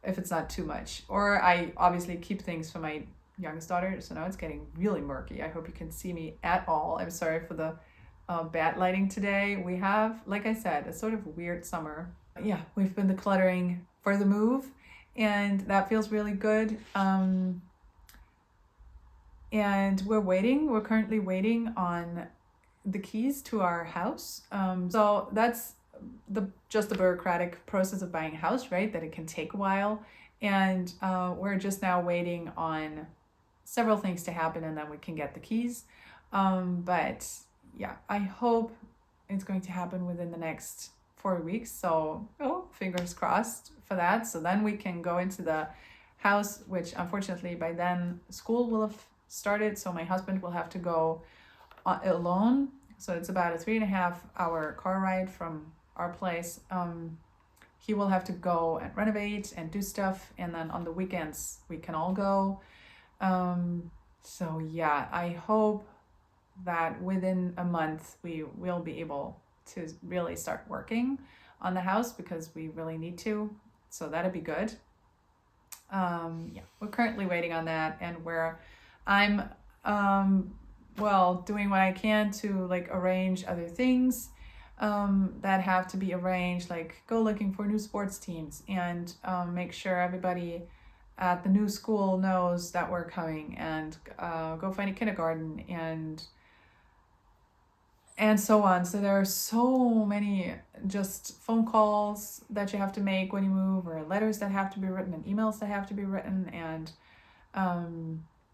Speaker 1: if it's not too much. Or I obviously keep things for my youngest daughter, so now it's getting really murky. I hope you can see me at all. I'm sorry for the bad lighting today. We have, like I said, a sort of weird summer. Yeah, we've been decluttering for the move, and that feels really good. And we're currently waiting on the keys to our house. So that's just the bureaucratic process of buying a house, right? That it can take a while. And we're just now waiting on several things to happen, and then we can get the keys. But yeah, I hope it's going to happen within the next 4 weeks. So, fingers crossed for that. So then we can go into the house, which unfortunately by then school will have started. So my husband will have to go alone. So it's about a 3.5 hour car ride from our place. He will have to go and renovate and do stuff. And then on the weekends we can all go. So yeah, I hope that within a month we will be able to really start working on the house, because we really need to. So that'd be good. We're currently waiting on that, and I'm doing what I can to like arrange other things that have to be arranged, like go looking for new sports teams and make sure everybody at the new school knows that we're coming, and go find a kindergarten and so on. So there are so many just phone calls that you have to make when you move, or letters that have to be written, and emails that have to be written, and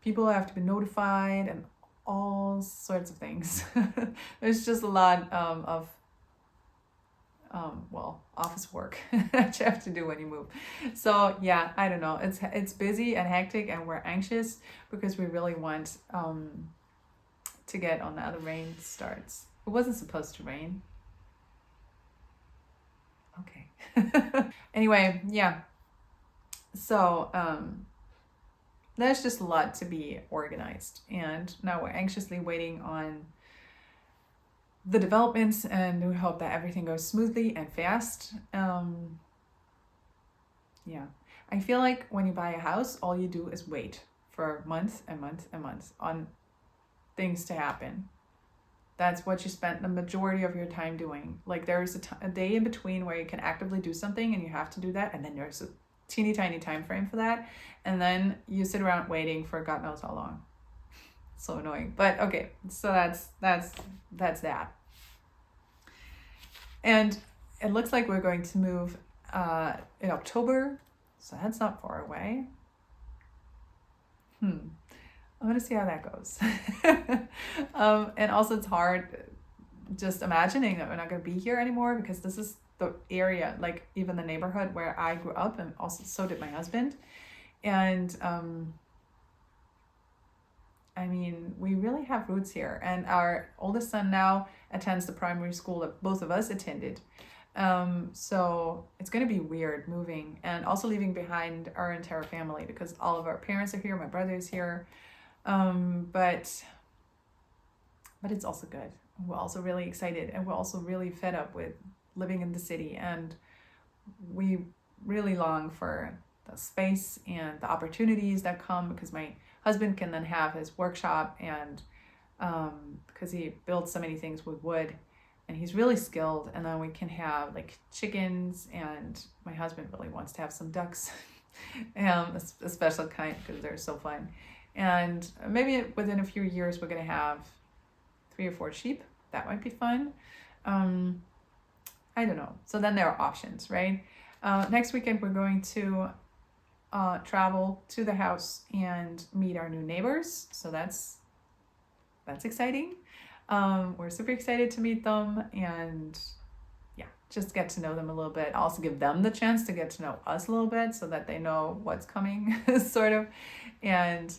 Speaker 1: people have to be notified, and all sorts of things. There's just a lot of office work that you have to do when you move. So yeah, I don't know. It's busy and hectic, and we're anxious because we really want to get on that. The rain starts. It wasn't supposed to rain. Okay. Anyway, yeah. So there's just a lot to be organized, and now we're anxiously waiting on the developments, and we hope that everything goes smoothly and fast. I feel like when you buy a house, all you do is wait for months and months and months on things to happen. That's what you spent the majority of your time doing. Like there's a day in between where you can actively do something, and you have to do that, and then there's a teeny tiny time frame for that, and then you sit around waiting for God knows how long. So annoying. But okay, so that's that. And it looks like we're going to move in October, so that's not far away. I'm gonna see how that goes. And also it's hard just imagining that we're not gonna be here anymore, because this is the area, like even the neighborhood where I grew up, and also so did my husband. And I mean, we really have roots here, and our oldest son now attends the primary school that both of us attended. So it's going to be weird moving, and also leaving behind our entire family, because all of our parents are here, my brother is here. But it's also good. We're also really excited, and we're also really fed up with living in the city, and we really long for the space and the opportunities that come, because my husband can then have his workshop, and because he builds so many things with wood, and he's really skilled, and then we can have like chickens, and my husband really wants to have some ducks, a special kind, because they're so fun. And maybe within a few years we're going to have 3 or 4 sheep. That might be fun. I don't know. So then there are options, right? Next weekend we're going to travel to the house and meet our new neighbors. So that's exciting. We're super excited to meet them, and just get to know them a little bit. Also give them the chance to get to know us a little bit, so that they know what's coming, sort of. And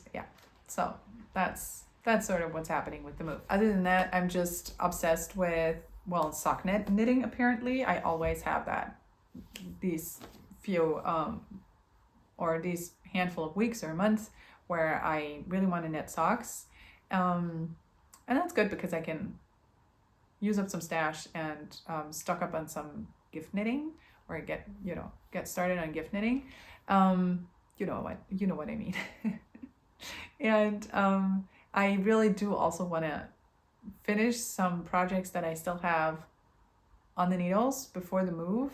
Speaker 1: so that's sort of what's happening with the move. Other than that, I'm just obsessed with sock knitting. Apparently I always have that these few or these handful of weeks or months where I really want to knit socks, and that's good because I can use up some stash and stock up on some gift knitting, or get started on gift knitting. You know what I mean. And I really do also want to finish some projects that I still have on the needles before the move.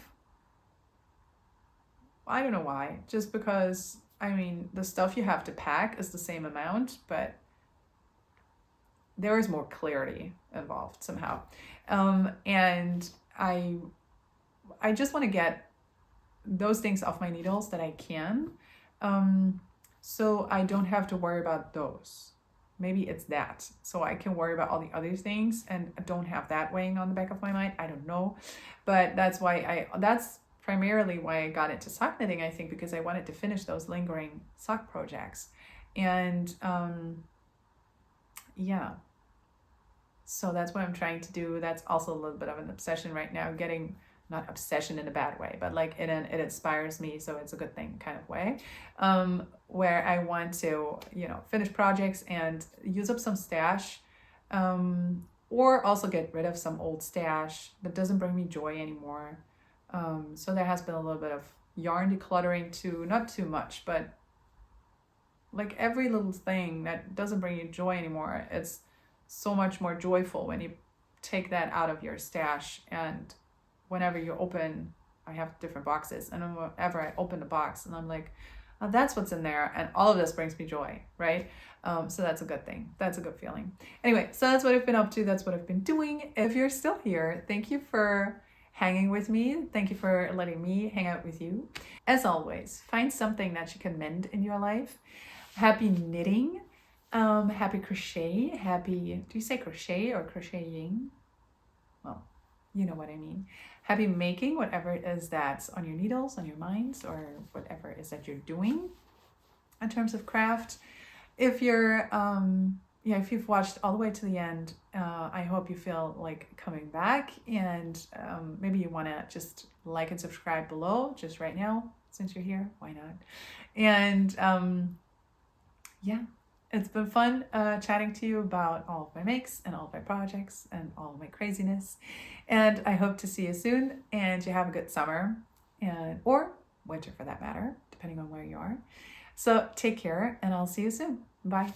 Speaker 1: I don't know why. Just because, I mean, the stuff you have to pack is the same amount, but there is more clarity involved somehow. And I just want to get those things off my needles that I can, so I don't have to worry about those. Maybe it's that, so I can worry about all the other things and don't have that weighing on the back of my mind. I don't know, but that's primarily why I got into sock knitting, I think, because I wanted to finish those lingering sock projects. And yeah, so that's what I'm trying to do. That's also a little bit of an obsession right now, getting, not obsession in a bad way, but like it inspires me, so it's a good thing kind of way, where I want to, finish projects and use up some stash, or also get rid of some old stash that doesn't bring me joy anymore. So there has been a little bit of yarn decluttering too, not too much, but like every little thing that doesn't bring you joy anymore, it's so much more joyful when you take that out of your stash. And whenever you open, I have different boxes, and whenever I open the box and I'm like, oh, that's what's in there, and all of this brings me joy, right? So that's a good thing. That's a good feeling. Anyway, so that's what I've been up to. That's what I've been doing. If you're still here, thank you for hanging with me. Thank you for letting me hang out with you. As always, find something that you can mend in your life. Happy knitting, happy crochet, do you say crochet or crocheting? Well, you know what I mean. Happy making whatever it is that's on your needles, on your minds, or whatever it is that you're doing in terms of craft. If you're, if you've watched all the way to the end, I hope you feel like coming back, and maybe you want to just like and subscribe below just right now, since you're here. Why not? And yeah, it's been fun chatting to you about all of my makes and all of my projects and all of my craziness. And I hope to see you soon, and you have a good summer, or winter for that matter, depending on where you are. So take care, and I'll see you soon. Bye.